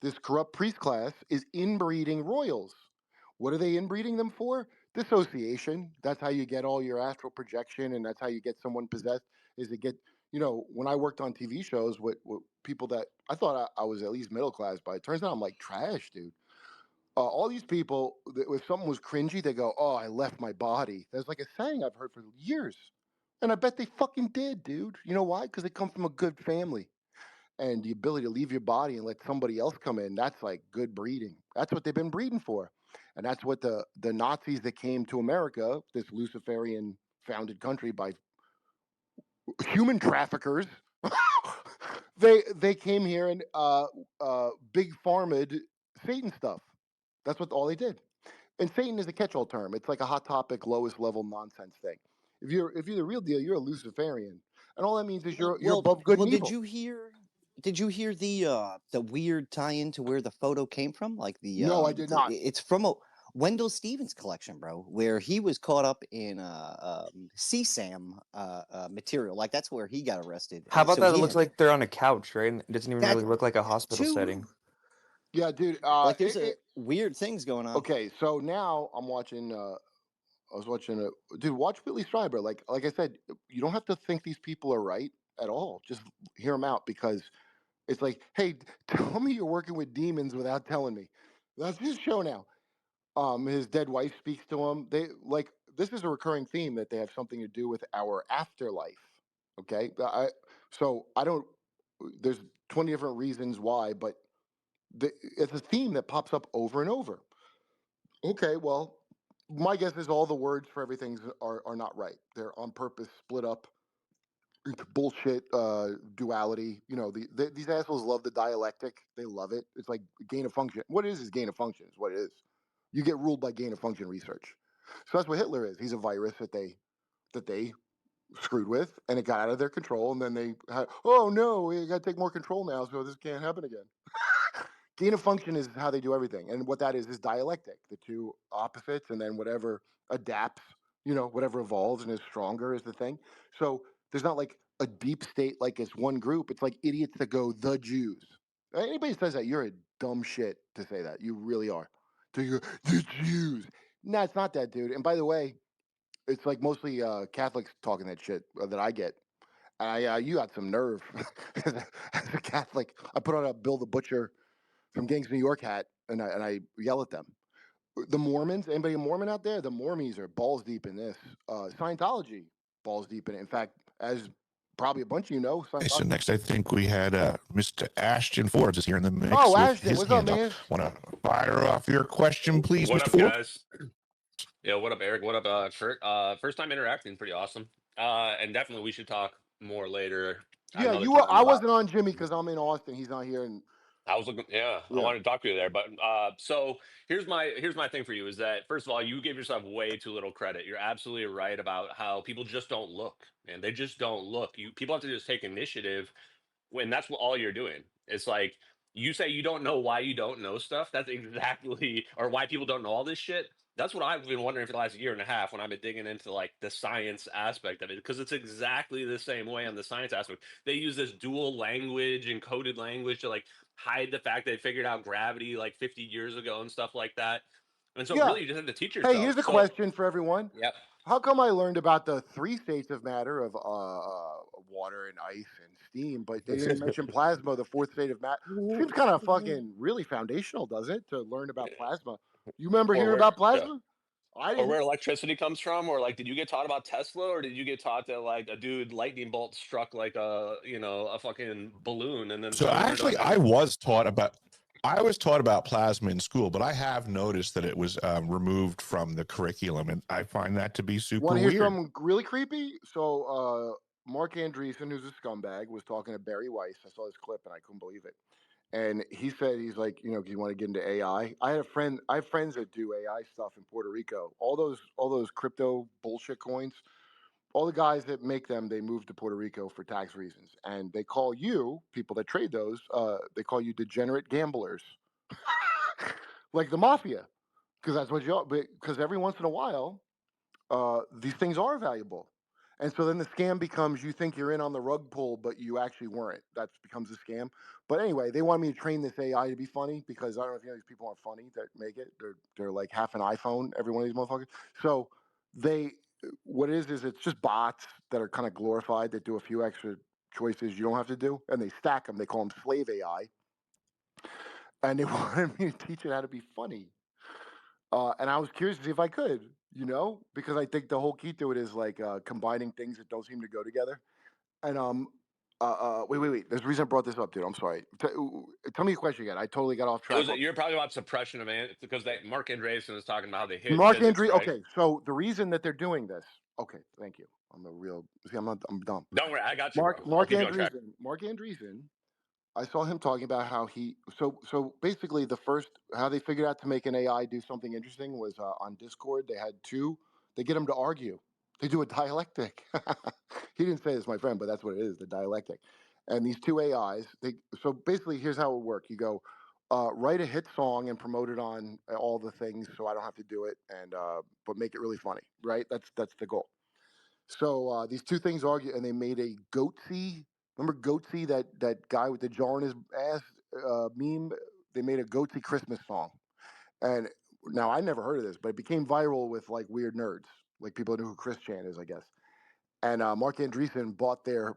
This corrupt priest class is inbreeding royals. What are they inbreeding them for? Dissociation. That's how you get all your astral projection, and that's how you get someone possessed. Is to get, when I worked on TV shows with people that I thought I was at least middle class, but it turns out I'm like trash, dude. All these people, if something was cringy, they go, "Oh, I left my body." There's like a saying I've heard for years, and I bet they fucking did, dude. You know why? Because they come from a good family, and the ability to leave your body and let somebody else come in, that's like good breeding. That's what they've been breeding for. And that's what the Nazis that came to America, this Luciferian founded country by human traffickers, they came here and big farmed Satan stuff. That's what all they did. And Satan is a catch-all term. It's like a hot topic, lowest level nonsense thing. If you're the real deal, you're a Luciferian, and all that means is you're above good and evil. Did you hear the weird tie-in to where the photo came from? Like No, I did not. It's from a Wendell Stevens collection, bro, where he was caught up in CSAM material. Like that's where he got arrested. How about So that? It he looks had like they're on a couch, right? And it doesn't even that really look like a hospital too. setting. Yeah, dude. Like there's weird things going on. Okay, so now I'm watching. I was watching dude. Watch Whitley Strieber. Like I said, you don't have to think these people are right at all. Just hear them out because it's like, hey, tell me you're working with demons without telling me. That's his show now. His dead wife speaks to him. They like this is a recurring theme that they have something to do with our afterlife. Okay, so I don't. There's 20 different reasons why, but it's a theme that pops up over and over. Okay, well, my guess is all the words for everything are not right. They're on purpose split up into bullshit duality. You know, these assholes love the dialectic. They love it. It's like gain of function. What it is gain of function. Is what it is. You get ruled by gain of function research. So that's what Hitler is. He's a virus that they screwed with, and it got out of their control. And then they had, oh no, we got to take more control now, so this can't happen again. Gain of function is how they do everything, and what that is dialectic, the two opposites, and then whatever adapts, whatever evolves and is stronger is the thing. So there's not like a deep state like it's one group. It's like idiots that go the Jews. Anybody says that, you're a dumb shit to say that. You really are. To go the Jews. No, it's not that, dude. And by the way, it's like mostly Catholics talking that shit that I get. You got some nerve as a Catholic. I put on a Bill the Butcher from Gangs of New York hat, and I yell at them. The Mormons, anybody a Mormon out there? The Mormies are balls deep in this. Scientology, balls deep in it. In fact, as probably a bunch of you know, Okay, so Scientology. next I think we had Mr. Ashton Forbes is here in the mix Oh, with Ashton, his what's up, hand up. man? Want to fire off your question, please, What Mr. up, Forbes? guys? Yeah, what up, Eric? What up, Kurt? First time interacting, pretty awesome. And definitely we should talk more later at Yeah, another you were. time I about. wasn't on Jimmy because I'm in Austin. He's not here, and I was looking, yeah, I yeah. wanted to talk to you there, but so here's my thing for you is that first of all, you give yourself way too little credit. You're absolutely right about how people just don't look, and they just don't look. People have to just take initiative when that's what all you're doing. It's like you say you don't know why you don't know stuff. That's exactly, or why people don't know all this shit. That's what I've been wondering for the last year and a half when I've been digging into like the science aspect of it, because it's exactly the same way on the science aspect. They use this dual language, encoded language to like hide the fact they figured out gravity like 50 years ago and stuff like that. And so Yeah. really you just have to teach Hey, yourself. here's a So, question for everyone. yep. How come I learned about the three states of matter of water and ice and steam, but they didn't mention plasma, the fourth state of matter? Seems kind of fucking really foundational, does it, to learn about plasma? You remember Or hearing where, about yeah. plasma? I Or didn't. where electricity comes from, or like did you get taught about Tesla, or did you get taught that like a dude lightning bolt struck like a fucking balloon and then So you learned about actually, I was taught about plasma in school, but I have noticed that it was removed from the curriculum, and I find that to be super Want to hear weird. something really creepy? So, Mark Andreessen, who's a scumbag, was talking to Barry Weiss. I saw this clip and I couldn't believe it. And he said, he's like, do you want to get into AI? I have friends that do AI stuff in Puerto Rico. All those crypto bullshit coins, all the guys that make them, they moved to Puerto Rico for tax reasons. And they call you, people that trade those, they call you degenerate gamblers. Like the mafia. Because that's what you are. Because every once in a while, these things are valuable. And so then the scam becomes you think you're in on the rug pull, but you actually weren't. That becomes a scam. But anyway, they want me to train this AI to be funny because I don't know if you know these people aren't funny that make it. They're like half an iPhone, every one of these motherfuckers. So they what it is it's just bots that are kind of glorified that do a few extra choices you don't have to do, and they stack them. They call them slave AI, and they wanted me to teach it how to be funny. And I was curious to see if I could, because I think the whole key to it is like combining things that don't seem to go together. And wait. There's a reason I brought this up, dude. I'm sorry. Tell me a question again. I totally got off it track. was you're probably about suppression of because Mark Andreessen was talking about how they hid Mark physics, Andre. right? Okay, so the reason that they're doing this. Okay, thank you. I'm a real. See, I'm not. I'm dumb. Don't worry, I got you, bro. Mark I'll Mark keep you on track. Andreessen. Mark Andreessen. I saw him talking about how so basically the first how they figured out to make an AI do something interesting was on Discord. They had two. They get them to argue. They do a dialectic. He didn't say this, my friend, but that's what it is, the dialectic. And these two AIs. So basically, here's how it would work. You go write a hit song and promote it on all the things, so I don't have to do it, and but make it really funny, right? That's the goal. So these two things argue, and they made a Goatsy. Remember Goatsy, that guy with the jar in his ass meme? They made a Goatsy Christmas song, and now I never heard of this, but it became viral with like weird nerds, like people who know who Chris Chan is, I guess. And Mark Andreessen bought their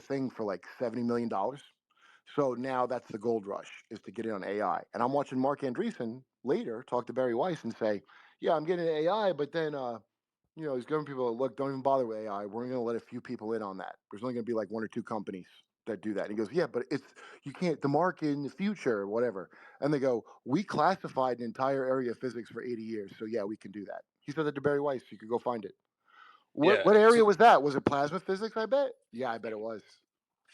thing for like $70 million. So now that's the gold rush is to get in on AI. And I'm watching Mark Andreessen later talk to Barry Weiss and say, "Yeah, I'm getting AI, but then He's giving people, look, don't even bother with AI. We're going to let a few people in on that. There's only going to be like one or two companies that do that. And he goes, yeah, but you can't, the market in the future or whatever. And they go, we classified an entire area of physics for 80 years. So yeah, we can do that. He said that to Barry Weiss. You could go find it. What, Yeah. what area So, was that? Was it plasma physics? I bet. Yeah, I bet it was.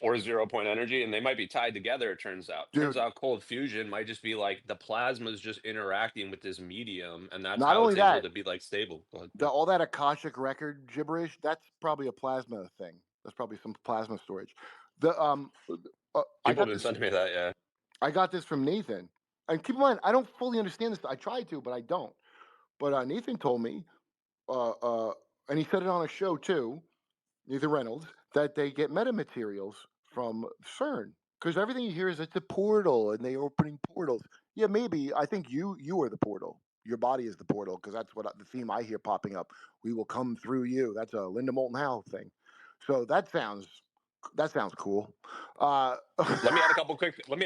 or 0 point energy, and they might be tied together. It turns out. Dude, Turns out, cold fusion might just be like the plasma is just interacting with this medium, and that's not how only it's able that, to be like stable. Go ahead, yeah. all that Akashic record gibberish, that's probably a plasma thing. That's probably some plasma storage. The I People got have been this. sending me that. Yeah. I got this from Nathan. And keep in mind, I don't fully understand this. I try to, but I don't. But Nathan told me, uh, uh, and he said it on a show too, Nathan Reynolds, that they get metamaterials from CERN. Because everything you hear is it's a portal and they opening portals. Yeah, maybe. I think you are the portal. Your body is the portal because that's what the theme I hear popping up. We will come through you. That's a Linda Moulton Howe thing. So that sounds cool. Uh, Let me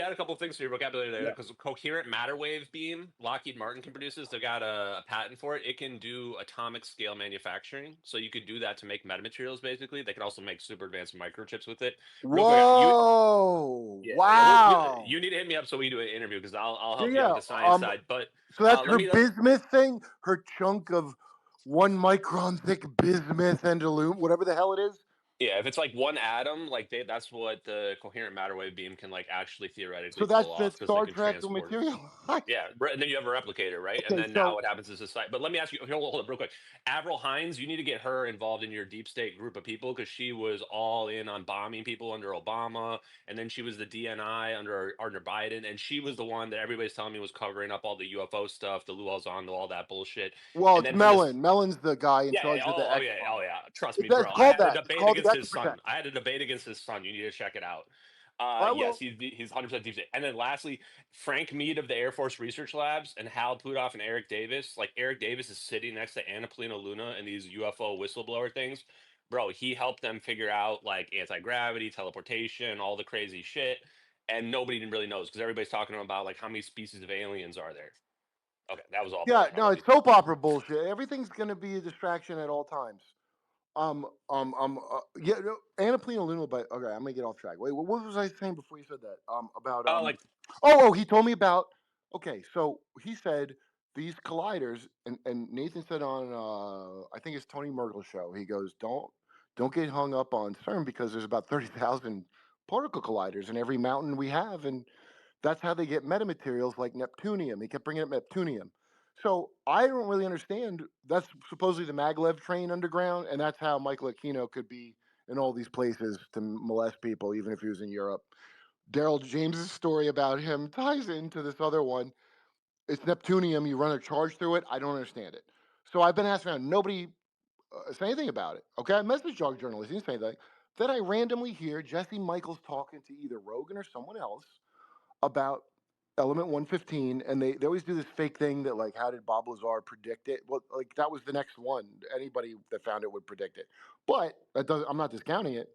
add a couple things to your vocabulary there, yeah. because coherent matter wave beam, Lockheed Martin can produce this. They've got a patent for it. It can do atomic scale manufacturing, so you could do that to make metamaterials. Basically, they can also make super advanced microchips with it. Real quick, Whoa! yeah, Wow! you need to hit me up so we do an interview because I'll Yeah, help you out yeah. with the science side. But So that's let her me bismuth thing, her chunk of 1 micron thick bismuth and aluminum, whatever the hell it is. yeah, if it's like one atom, like that's what the coherent matter wave beam can like actually theoretically So pull that's the off because they Star can Trek transport it. material. Yeah, and then you have a replicator, right? And Okay, then now so what happens is a site. But let me ask you, hold up real quick. Avril Hines, you need to get her involved in your deep state group of people because she was all in on bombing people under Obama, and then she was the DNI under Biden, and she was the one that everybody's telling me was covering up all the UFO stuff, the Lou Elizondo, all that bullshit. well, And it's then for this, Mellon. Mellon's the guy in yeah, yeah, charge of the oh X yeah, oh files. yeah. Trust me, It's bro. I called had a that. It's debate called the against X his Percent. son. I had a debate against his son. You need to check it out. I Yes, will. he's 100% deep state. And then lastly, Frank Mead of the Air Force Research Labs and Hal Puthoff and Eric Davis. Like Eric Davis is sitting next to Anna Polina Luna and these UFO whistleblower things. Bro, he helped them figure out like anti-gravity, teleportation, all the crazy shit. And nobody really knows because everybody's talking about like how many species of aliens are there. Okay, that was all Yeah, bullshit. I'll no, let it's you. soap opera bullshit. Everything's gonna be a distraction at all times. Yeah, no, Anna Polina Luna, but okay, I'm gonna get off track. Wait, what was I saying before you said that? About Like he told me about. Okay, so he said these colliders, and Nathan said on, I think it's Tony Merkel's show. He goes, don't get hung up on CERN because there's about 30,000 particle colliders in every mountain we have, and that's how they get metamaterials like Neptunium. He kept bringing up Neptunium. So I don't really understand. That's supposedly the maglev train underground, and that's how Michael Aquino could be in all these places to molest people, even if he was in Europe. Daryl James's story about him ties into this other one. It's Neptunium. You run a charge through it. I don't understand it. So I've been asking around. Nobody said anything about it. Okay, I messaged journalists. He didn't say anything. Then I randomly hear Jesse Michaels talking to either Rogan or someone else about element 115, and they always do this fake thing that, like, how did Bob Lazar predict it? Well, like, that was the next one. Anybody that found it would predict it. But that doesn't, I'm not discounting it.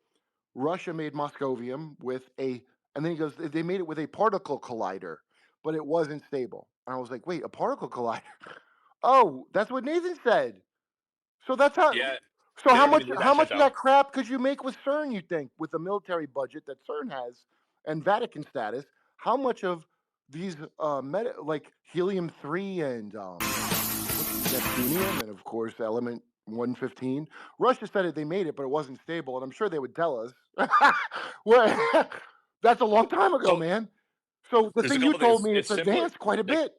Russia made Moscovium with and then he goes, they made it with a particle collider, but it wasn't stable. And I was like, wait, a particle collider? Oh, that's what Nathan said. So that's how. yeah, So they how don't much even do that how shit much of though. that crap could you make with CERN? You think with the military budget that CERN has and Vatican status? How much of these like helium-3 and Neptunium and of course element 115? Russia said they made it, but it wasn't stable, and I'm sure they would tell us. Well, that's a long time ago, So man. So the there's a thing you couple told things. me, it's It's simpler. advanced quite a bit.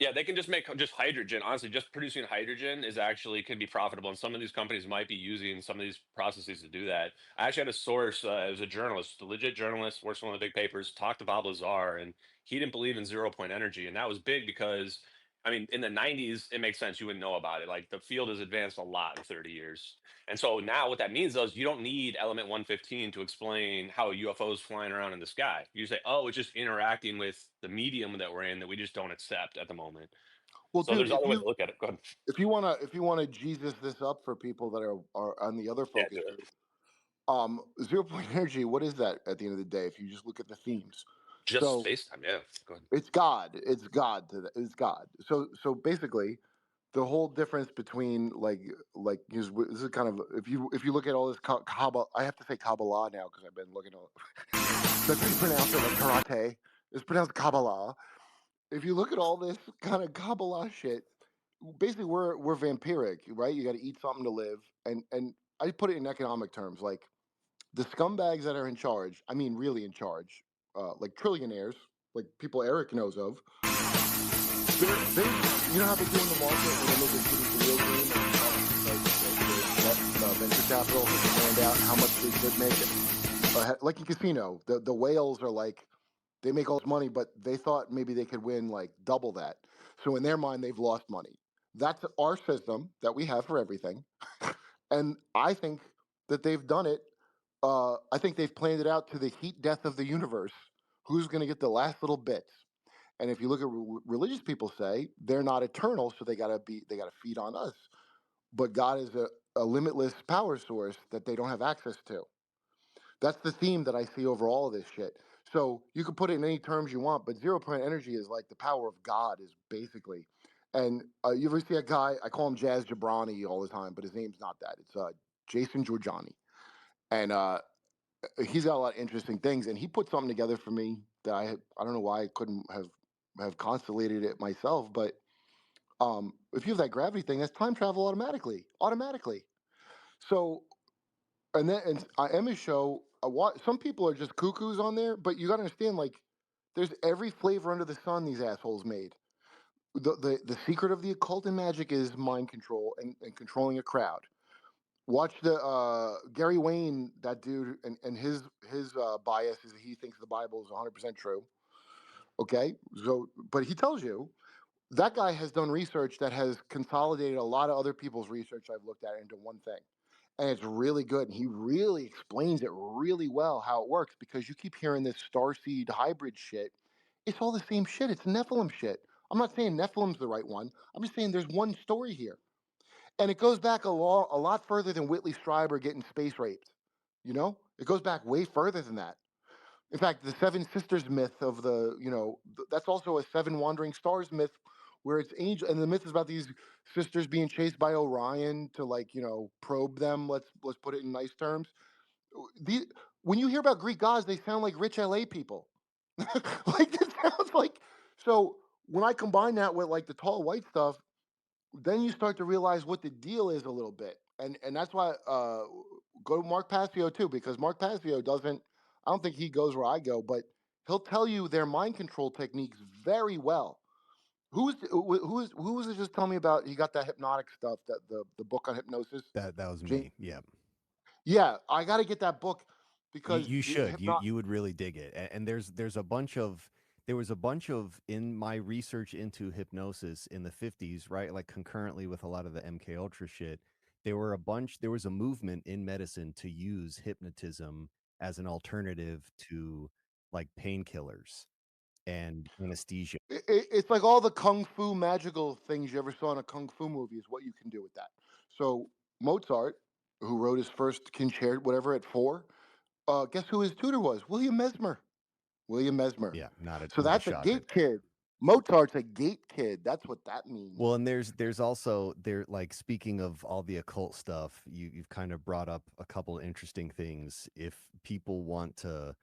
Yeah, they can just make just hydrogen. Honestly, just producing hydrogen is actually can be profitable, and some of these companies might be using some of these processes to do that. I actually had a source as a journalist, a legit journalist, works for one of the big papers, talked to Bob Lazar, and he didn't believe in 0 point energy, and that was big because, I mean, in the '90s, it makes sense you wouldn't know about it. Like the field has advanced a lot in 30 years. And so now what that means though is you don't need element 115 to explain how a UFO is flying around in the sky. You say, oh, it's just interacting with the medium that we're in that we just don't accept at the moment. Well, So dude, there's other ways to look at it. Go ahead. if you wanna Jesus this up for people that are on the other Yeah, focus do it. group, 0 point energy, what is that at the end of the day? If you just look at the themes, Just so space time. Yeah. Go ahead. it's God. It's God. It's God. So basically, the whole difference between this is kind of, if you look at all this Kabbalah, I have to say Kabbalah now because I've been looking at that's how you pronounce it, like karate. It's pronounced Kabbalah. If you look at all this kind of Kabbalah shit, basically we're vampiric, right? You got to eat something to live, and I put it in economic terms, like the scumbags that are in charge. I mean, really in charge, like trillionaires, like people Eric knows of. They, you know how they do in the market when they make a shitty video game and the venture capital has planned out how much they should make. Like in casino, the whales are like, they make all this money, but they thought maybe they could win like double that. So in their mind, they've lost money. That's our system that we have for everything. And I think that they've done it. I think they've planned it out to the heat death of the universe. Who's going to get the last little bits? And if you look at religious people, say they're not eternal, so they gotta feed on us. But God is a limitless power source that they don't have access to. That's the theme that I see over all of this shit. So you can put it in any terms you want, but 0 point energy is like the power of God, is basically. And you ever see a guy? I call him Jazz Jabrani all the time, but his name's not that. It's Jason Giorgiani, and he's got a lot of interesting things. And he put something together for me that I don't know why I couldn't have constellated it myself, but if you have that gravity thing, that's time travel automatically. So, and then and Emma's show, some people are just cuckoos on there, but you got to understand, like, there's every flavor under the sun these assholes made. The secret of the occult and magic is mind control and controlling a crowd. Watch the Gary Wayne, that dude, and his bias is he thinks the Bible is 100% true. Okay, so but he tells you that guy has done research that has consolidated a lot of other people's research I've looked at into one thing. And it's really good. And he really explains it really well how it works, because you keep hearing this starseed hybrid shit. It's all the same shit. It's Nephilim shit. I'm not saying Nephilim's the right one. I'm just saying there's one story here. And it goes back a lot further than Whitley Strieber getting space raped. You know? It goes back way further than that. In fact, the Seven Sisters myth of that's also a seven wandering stars myth, where it's angel, and the myth is about these sisters being chased by Orion to, like, probe them. Let's put it in nice terms. The When you hear about Greek gods, they sound like rich LA people. Like, this sounds like, so when I combine that with like the tall white stuff, then you start to realize what the deal is a little bit, and that's why go to Mark Passio too, because Mark Passio doesn't. I don't think he goes where I go, but he'll tell you their mind control techniques very well. Who was it just telling me about? He got that hypnotic stuff, that the book on hypnosis. That was Ja- me. Yeah. Yeah, I got to get that book because You the should. You would really dig it. And there's a bunch of there was a bunch of, in my research into hypnosis in the 50s, right? Like concurrently with a lot of the MK Ultra shit, there was a movement in medicine to use hypnotism as an alternative to like painkillers and anesthesia. it's like all the kung fu magical things you ever saw in a kung fu movie is what you can do with that. So Mozart, who wrote his first concerto, whatever, at 4, guess who his tutor was? William Mesmer. William Mesmer. Yeah, So not a that's a shocker. gate kid. Mozart's a gate kid. That's what that means. Well, and there's also like, speaking of all the occult stuff, you've kind of brought up a couple of interesting things. If people want to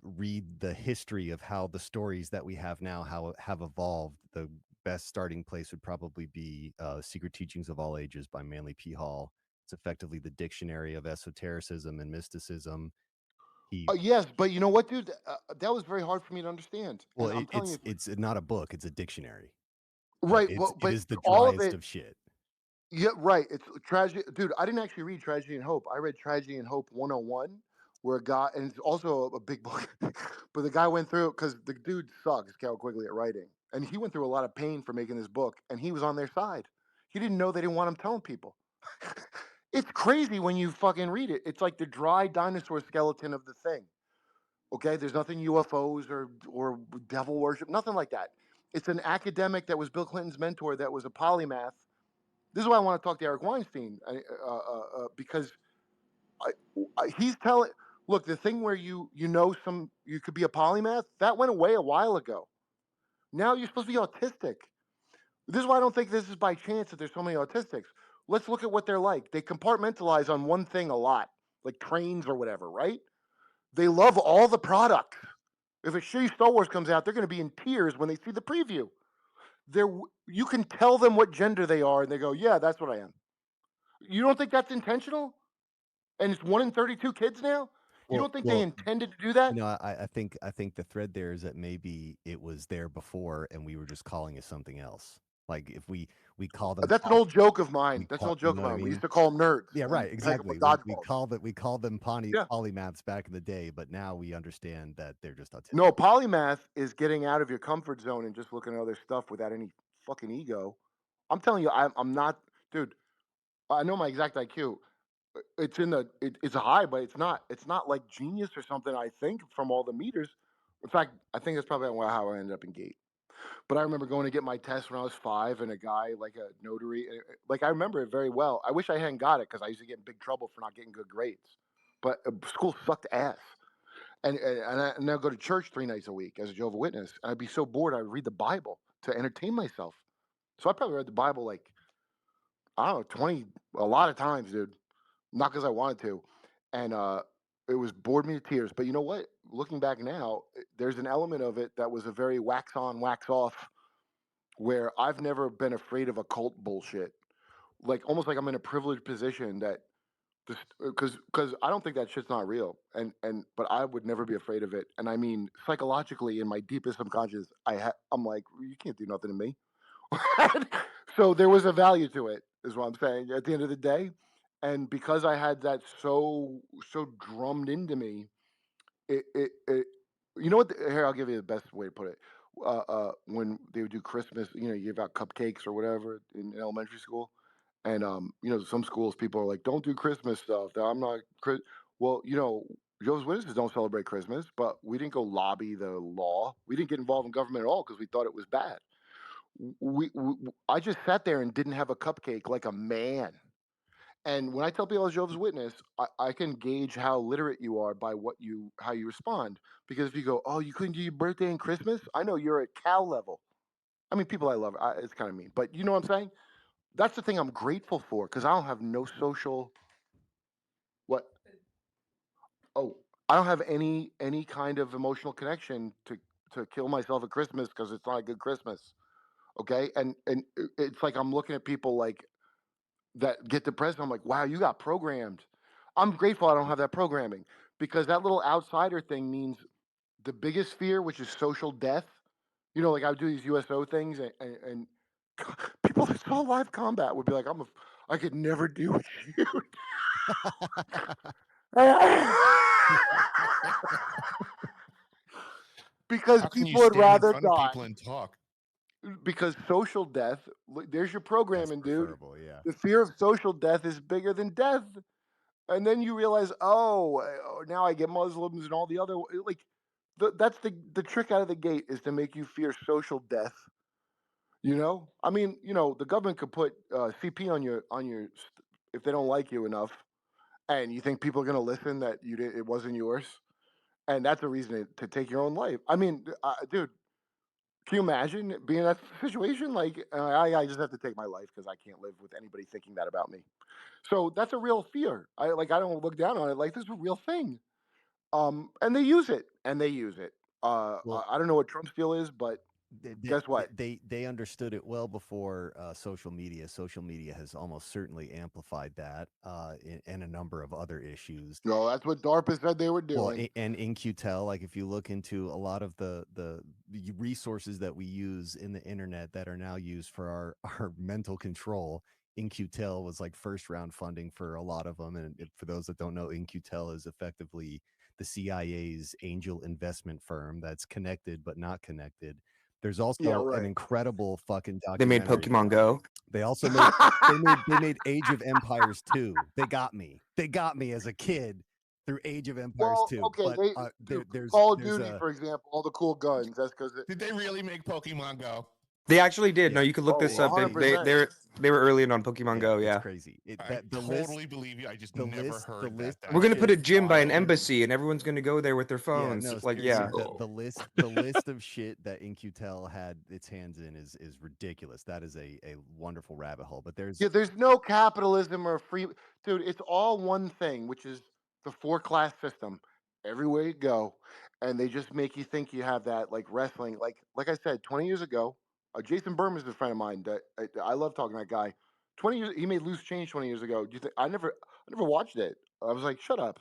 read the history of how the stories that we have now have evolved, the best starting place would probably be Secret Teachings of All Ages by Manly P. Hall. It's effectively the dictionary of esotericism and mysticism. Yes, but you know what, dude? That was very hard for me to understand. Well, And I'm telling you, it's not a book; it's a dictionary. right? It But is the all of driest it, of shit. yeah, right. It's tragedy, dude. I didn't actually read Tragedy and Hope. I read Tragedy and Hope 101, where a guy, and it's also a big book, but the guy went through, because the dude sucks, Carol Quigley, at writing, and he went through a lot of pain for making this book, and he was on their side. He didn't know they didn't want him telling people. It's crazy when you fucking read it. It's like the dry dinosaur skeleton of the thing. Okay, there's nothing UFOs or devil worship, nothing like that. It's an academic that was Bill Clinton's mentor, that was a polymath. This is why I want to talk to Eric Weinstein, because he's telling. Look, the thing where you could be a polymath, that went away a while ago. Now you're supposed to be autistic. This is why I don't think this is by chance that there's so many autistics. Let's look at what they're like. They compartmentalize on one thing a lot, like trains or whatever, right? They love all the products. If a shitty Star Wars comes out, they're going to be in tears when they see the preview. You can tell them what gender they are, and they go, "Yeah, that's what I am." You don't think that's intentional? And it's 1 in 32 kids now. You don't think they intended to do that? You know, I think the thread there is that maybe it was there before, and we were just calling it something else. Like if we call them, That's an old joke of mine. That's an call- old you joke know of what I mine. We mean? used to call them nerds. Yeah, when right, we played exactly. We called them Yeah. polymaths back in the day, but now we understand that they're just autistic. No, polymath is getting out of your comfort zone and just looking at other stuff without any fucking ego. I'm telling you, I'm not, dude. I know my exact IQ. It's in the it's a high, but it's not like genius or something. I think from all the meters. In fact, I think that's probably how I ended up in Gate. But I remember going to get my test when I was 5, and a guy like a notary, like I remember it very well. I wish I hadn't got it because I used to get in big trouble for not getting good grades. But school sucked ass. And I'd go to church 3 nights a week as a Jehovah's Witness. And I'd be so bored, I would read the Bible to entertain myself. So I probably read the Bible like, I don't know, 20, a lot of times, dude. Not because I wanted to. And it was bored me to tears. But you know what? Looking back now, there's an element of it that was a very wax on, wax off, where I've never been afraid of occult bullshit. Like almost like I'm in a privileged position that just because I don't think that shit's not real, and but I would never be afraid of it. And I mean, psychologically, in my deepest subconscious, I'm like, you can't do nothing to me. So there was a value to it, is what I'm saying. At the end of the day, and because I had that so drummed into me, it you know what? Here, I'll give you the best way to put it. When they would do Christmas, you give out cupcakes or whatever in elementary school, and some schools people are like, don't do Christmas stuff. I'm not. Well, Jehovah's Witnesses don't celebrate Christmas, but we didn't go lobby the law. We didn't get involved in government at all because we thought it was bad. I just sat there and didn't have a cupcake like a man. And when I tell people I was Jehovah's Witness, I can gauge how literate you are by how you respond. Because if you go, oh, you couldn't do your birthday and Christmas, I know you're at Cal level. I mean, people I love, it's kind of mean, but you know what I'm saying? That's the thing I'm grateful for because I don't have no social. What? Oh, I don't have any kind of emotional connection to kill myself at Christmas because it's not a good Christmas. Okay, and it's like I'm looking at people like that get depressed. I'm like, wow, you got programmed. I'm grateful I don't have that programming because that little outsider thing means the biggest fear, which is social death. Like I would do these USO things, and people that saw live combat would be like, I could never deal with you. Because How can you people would stand in rather front of die. people and talk? Because social death, there's your That's programming, dude. preferable, yeah. The fear of social death is bigger than death. And then you realize, now I get Muslims and all the other that's the trick out of the gate is to make you fear social death. I mean, the government could put CP on your if they don't like you enough, and you think people are gonna listen that it wasn't yours, and that's a reason to take your own life. I mean, dude, can you imagine being in that situation? Like, I just have to take my life because I can't live with anybody thinking that about me. So that's a real fear. I don't look down on it. Like, this is a real thing. And they use it, Well, I don't know what Trump's deal is, but guess what? They understood it well before social media. Social media has almost certainly amplified that, and a number of other issues. No, that's what DARPA said they were Well, doing. and in QTEL, like if you look into a lot of the resources that we use in the internet that are now used for our mental control, InQtel was like first round funding for a lot of them. And for those that don't know, InQtel is effectively the CIA's angel investment firm that's connected but not connected. There's also an incredible fucking They made documentary. Pokemon Go. They also made they made Age of Empires 2. They got me as a kid through Age of Empires 2. Okay, But there's Call of there's Duty, for example, all the cool guns. That's because Did they really make Pokemon Go? They actually did. No, Yeah. you could look Oh, this up. They 100%. they were early in on Pokemon Go. It's Yeah. crazy. I The totally list, believe you. I just the never list, the heard list that. of We're gonna That put a is shit. gym by an wild. embassy, and everyone's gonna go there with their Yeah, phones. no, Like, seriously, yeah. the list of shit that InQtel had its hands in is ridiculous. That is a wonderful rabbit hole. But there's Yeah, there's no capitalism or free, dude. It's all one thing, which is the four-class system. Everywhere you go, and they just make you think you have that, like wrestling. Like I said, 20 years ago, Jason Berman is a friend of mine. That I love talking to that guy. 20 years, he made Loose Change 20 years ago. Do you think I never watched it? I was like, shut up,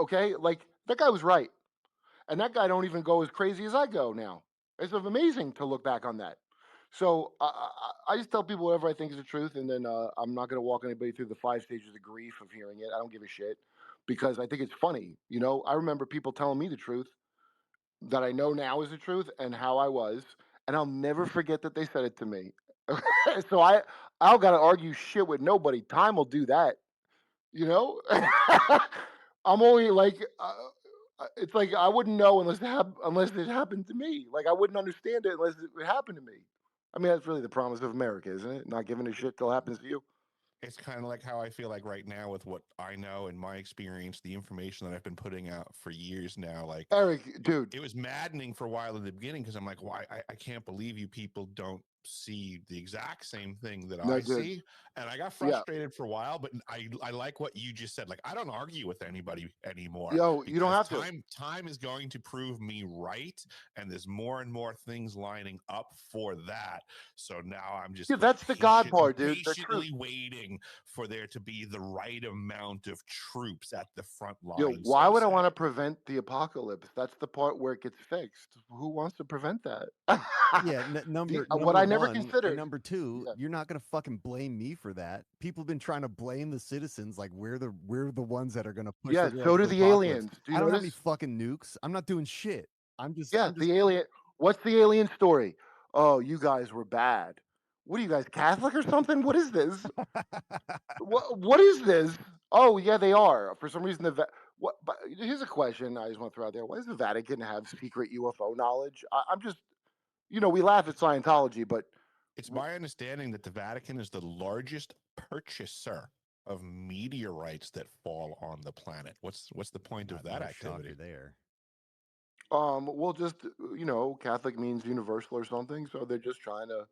okay? Like that guy was right, and that guy don't even go as crazy as I go now. It's amazing to look back on that. So I just tell people whatever I think is the truth, and then I'm not going to walk anybody through the 5 stages of grief of hearing it. I don't give a shit because I think it's funny. You know, I remember people telling me the truth that I know now is the truth and how I was, and I'll never forget that they said it to me. So I'll got to argue shit with nobody. Time will do that. You know, I'm only like, it's like I wouldn't know unless it happened to me. Like I wouldn't understand it unless it happened to me. I mean, that's really the promise of America, isn't it? Not giving a shit till it happens to you. It's kind of like how I feel like right now with what I know and my experience, the information that I've been putting out for years now. Like Eric, dude. it was maddening for a while in the beginning because I'm like, why? I can't believe you people don't see the exact same thing that No, I dude. see. And I got Yeah. frustrated for a while, but I like what you just said. Like I don't argue with anybody anymore Yo, you don't because have to. time is going to prove me right, and there's more and more things lining up for that. So now I'm just Yeah, that's the God part, dude. The truth. patiently waiting for there to be the right amount of troops at the front Yo, line. why So to would I say. want to prevent the apocalypse? That's the part where it gets fixed. Who wants to prevent that? yeah, What number I never one and considered. number two, Yeah. you're not gonna fucking blame me for that. People have been trying to blame the citizens like we're the ones that are gonna push Yeah, the world so to do the apocalypse. aliens. Do you I don't have any notice? fucking nukes. I'm not doing shit. Yeah, I'm just the alien. What's the alien story? Oh, you guys were bad. What are you guys, Catholic or something? What is this? What is this? Oh, yeah, they are. For some reason, what? But here's a question I just want to throw out there. Why does the Vatican have secret UFO knowledge? I'm just, we laugh at Scientology, but It's my understanding that the Vatican is the largest purchaser of meteorites that fall on the planet. What's the point of that no activity? shocker there. well, just Catholic means universal or something, so they're just trying to.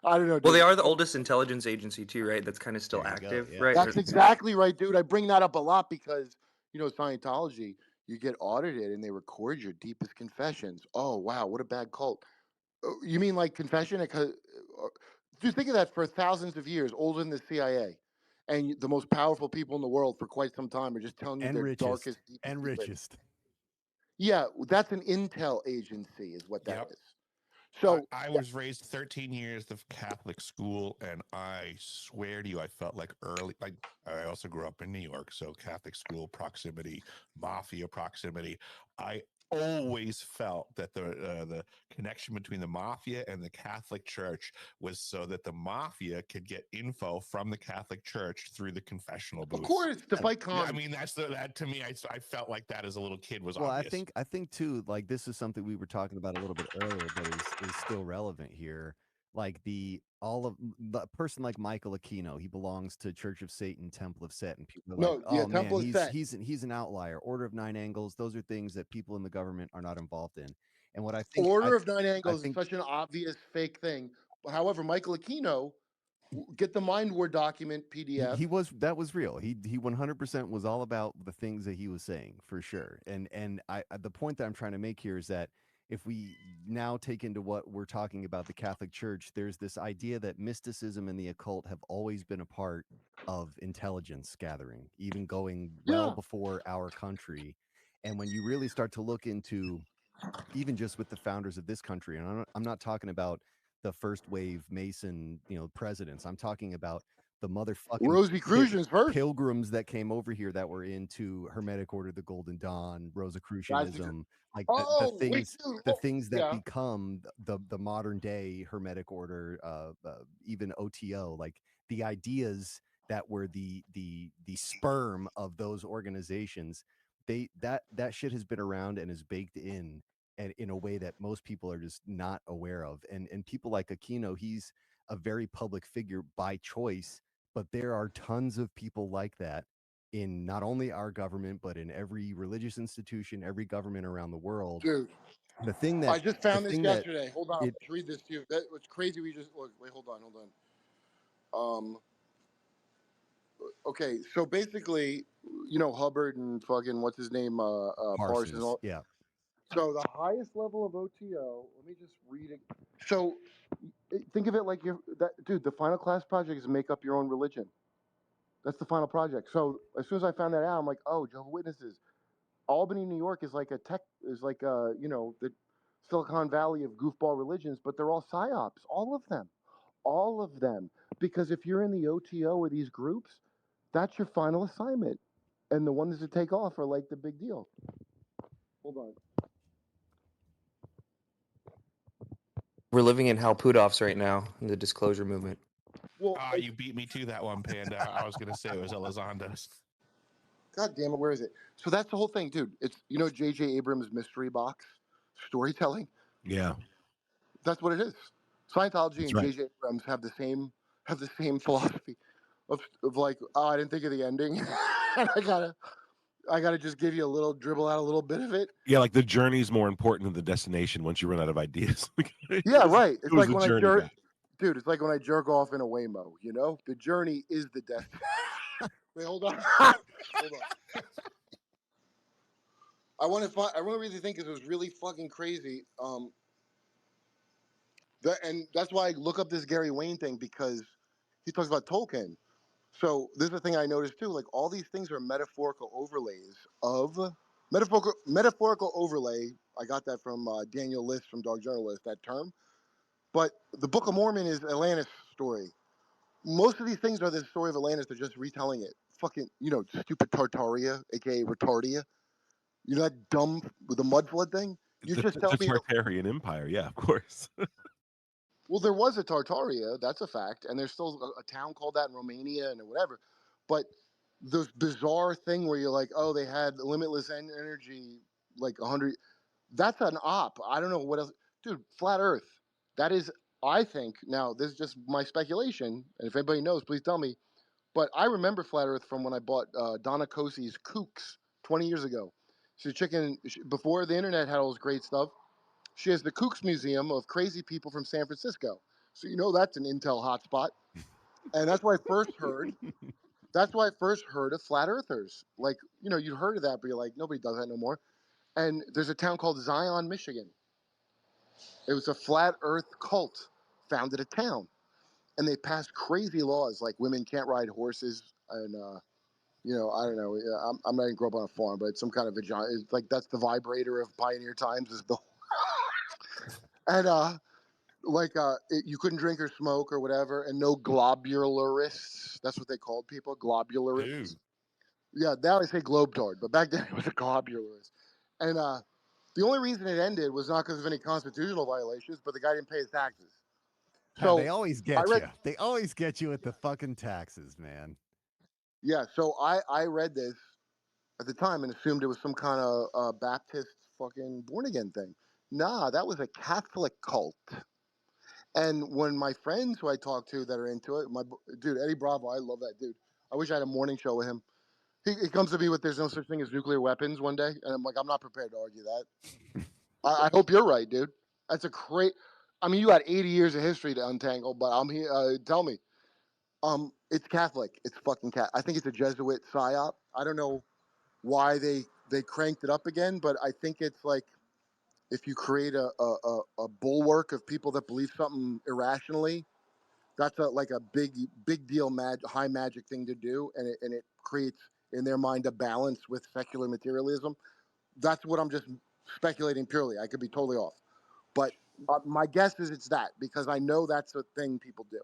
I don't know, Well, they dude. are the oldest intelligence agency too, right? That's kind of still There you go, active, yeah. right? That's exactly right, dude. I bring that up a lot because Scientology, you get audited and they record your deepest confessions. Oh wow, what a bad cult. You mean like confession? Just think of that for thousands of years, older than the CIA, and the most powerful people in the world for quite some time are just telling you And their richest. darkest, deepest And secrets. richest. Yeah, that's an intel agency, is what that Yep. is. So I was raised 13 years of Catholic school, and I swear to you, I felt like I also grew up in New York, so Catholic school proximity, mafia proximity. I always felt that the connection between the mafia and the Catholic Church was so that the mafia could get info from the Catholic Church through the confessional booths. of course, to fight Yeah, commies. I mean that to me. I felt like that as a little kid was Well, obvious. I think too, like this is something we were talking about a little bit earlier, but is still relevant here. Like the person like Michael Aquino, he belongs to Church of Satan, Temple of Set, and people are like, No, yeah, oh man, Temple of Set. he's an outlier. Order of Nine Angles, those are things that people in the government are not involved in. And what I think, Order of Nine I Angles is think such an obvious fake thing. However, Michael Aquino, get the Mind Word document PDF. that was real. He 100% was all about the things that he was saying for sure. And the point that I'm trying to make here is that if we now take into what we're talking about the Catholic Church, there's this idea that mysticism and the occult have always been a part of intelligence gathering, even going well Yeah. before our country. And when you really start to look into even just with the founders of this country, and I'm not talking about the first wave Mason, presidents. I'm talking about the motherfucking Rosicrucians first. pilgrims that came over here that were into Hermetic Order, the Golden Dawn, Rosicrucianism, like Oh, wait, dude. the things that Yeah. become the modern day Hermetic Order, even OTO, like the ideas that were the sperm of those organizations. That shit has been around and is baked in and in a way that most people are just not aware of. And people like Aquino, he's a very public figure by choice, but there are tons of people like that in not only our government, but in every religious institution, every government around the world. Dude, The thing I that just the found this thing that yesterday. Hold on, it let's read this to you. That was crazy. We just wait. Hold on. Okay, so basically, Hubbard and fucking what's his name, Parsons. And Parsons, all. yeah. So the highest level of OTO. Let me just read it. So think of it like dude. The final class project is make up your own religion. That's the final project. So as soon as I found that out, I'm like, oh, Jehovah's Witnesses. Albany, New York is like the Silicon Valley of goofball religions, but they're all psyops, all of them. Because if you're in the OTO or these groups, that's your final assignment, and the ones that take off are like the big deal. Hold on. We're living in Hal Pudov's right now in the disclosure movement. Well, You beat me to that one, Panda. I was gonna say it was Elizondo's. God damn it, where is it? So that's the whole thing, dude. It's J.J. Abrams' mystery box storytelling. Yeah, That's what it is. Scientology that's and right. J.J. Abrams have the same philosophy of like, oh, I didn't think of the ending. And I gotta just give you a little dribble out a little bit of it. Yeah, like the journey's more important than the destination once you run out of ideas. it Yeah, was, right. it It's was like the when I journey jerk, back. dude. It's like when I jerk off in a Waymo. The journey is the destination. Wait, hold on. Hold on. I want to find. I really think it was really fucking crazy. And that's why I look up this Gary Wayne thing, because he talks about Tolkien. So this is the thing I noticed too. Like, all these things are metaphorical overlays of metaphorical overlay. I got that from Daniel List from Dark Journalist, that term. But the Book of Mormon is Atlantis story. Most of these things are the story of Atlantis. They're just retelling it. Fucking, stupid Tartaria, aka Retardia. You know that dumb with the mud flood thing? You just tell The me that. Tartarian Empire, yeah, of course. Well, there was a Tartaria, that's a fact, and there's still a town called that in Romania and whatever. But this bizarre thing where you're like, oh, they had limitless energy, like 100. That's an op. I don't know what else. Dude, flat Earth. That is, I think, now this is just my speculation, and if anybody knows, please tell me. But I remember flat Earth from when I bought Donna Cosey's Kooks 20 years ago. She's before the internet had all this great stuff. She has the Kooks Museum of crazy people from San Francisco. So that's an intel hotspot. And that's why I first heard. That's why I first heard of flat earthers. Like, you'd heard of that, but you're like, nobody does that no more. And there's a town called Zion, Michigan. It was a flat earth cult founded a town. And they passed crazy laws like women can't ride horses. And, I don't know. I'm not even grow up on a farm, but it's some kind of vagina. It's like that's the vibrator of pioneer times is the. And you couldn't drink or smoke or whatever, and no globularists. That's what they called people, globularists. Dude. Yeah, now they say globetard, but back then it was a globularist. And the only reason it ended was not because of any constitutional violations, but the guy didn't pay his taxes. They So always I get read, you. They always get you with the fucking taxes, man. yeah. So I read this at the time and assumed it was some kind of Baptist fucking born again thing. Nah, that was a Catholic cult. And when my friends who I talk to that are into it, dude Eddie Bravo, I love that dude. I wish I had a morning show with him. He comes to me with "There's no such thing as nuclear weapons" one day, and I'm like, I'm not prepared to argue that. I hope you're right, dude. That's a great. I mean, you got 80 years of history to untangle, but I'm here. Tell me, it's Catholic. It's fucking cat. I think it's a Jesuit psyop. I don't know why they cranked it up again, but I think it's like if you create a bulwark of people that believe something irrationally, that's like a big deal high magic thing to do, and it creates in their mind a balance with secular materialism. That's what I'm just speculating purely. I could be totally off, but my guess is it's that, because I know that's a thing people do.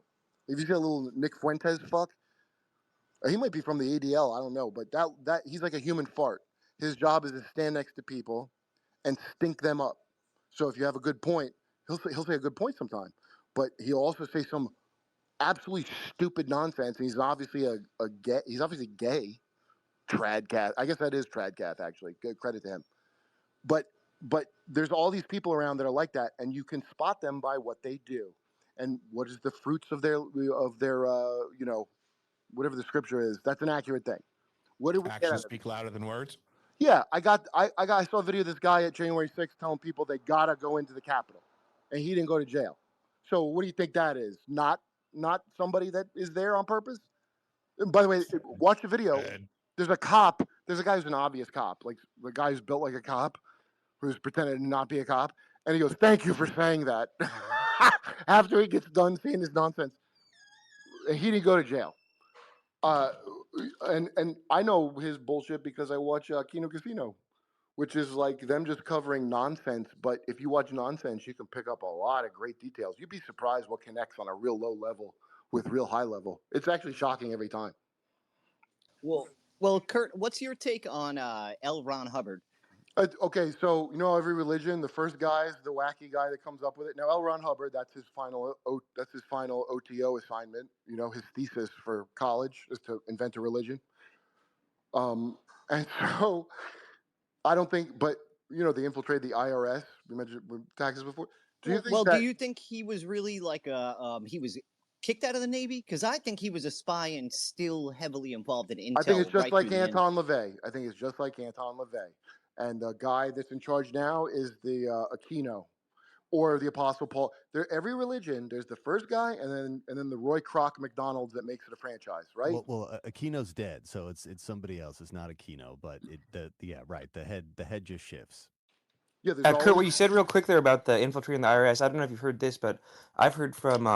If you see a little Nick Fuentes fuck, he might be from the ADL, I don't know, but that he's like a human fart. His job is to stand next to people and stink them up. So if you have a good point, he'll say a good point sometime, but he'll also say some absolutely stupid nonsense. And he's obviously a gay. He's obviously gay. Tradcath. I guess that is Tradcath, actually. Good credit to him. But but there's all these people around that are like that, and you can spot them by what they do, and what is the fruits of their whatever the scripture is. That's an accurate thing. What do we get Actions out of it? speak louder than words. Yeah, I saw a video of this guy at January 6th telling people they gotta go into the Capitol, and he didn't go to jail. So what do you think that is? Not somebody that is there on purpose. And by the way, watch the video. Said, There's a cop. There's a guy who's an obvious cop, like the guy who's built like a cop, who's pretending to not be a cop, and he goes, "Thank you for saying that." After he gets done saying this nonsense, and he didn't go to jail. Uh, and I know his bullshit because I watch Kino Casino, which is like them just covering nonsense. But if you watch nonsense, you can pick up a lot of great details. You'd be surprised what connects on a real low level with real high level. It's actually shocking every time. Well, Kurt, what's your take on L. Ron Hubbard? Okay, so you know every religion, the first guy is the wacky guy that comes up with it. Now L. Ron Hubbard, that's his final OTO assignment. You know, his thesis for college is to invent a religion. And so I don't think, but you know, they infiltrated the IRS. We mentioned taxes before. Do you think Do that? you think he was really like he was kicked out of the Navy? Because I think he was a spy and still heavily involved in intel. I think it's just right like through the end. Anton LaVey. I think it's just like Anton LaVey. And the guy that's in charge now is the Aquino or the Apostle Paul. Every religion, there's the first guy, and then the Roy Kroc McDonald's that makes it a franchise, right? Well, Aquino's dead, so it's somebody else. It's not Aquino, but right. The head just shifts. Yeah, there's Kurt, what always you said real quick there about the infiltrating the IRS, I don't know if you've heard this, but I've heard from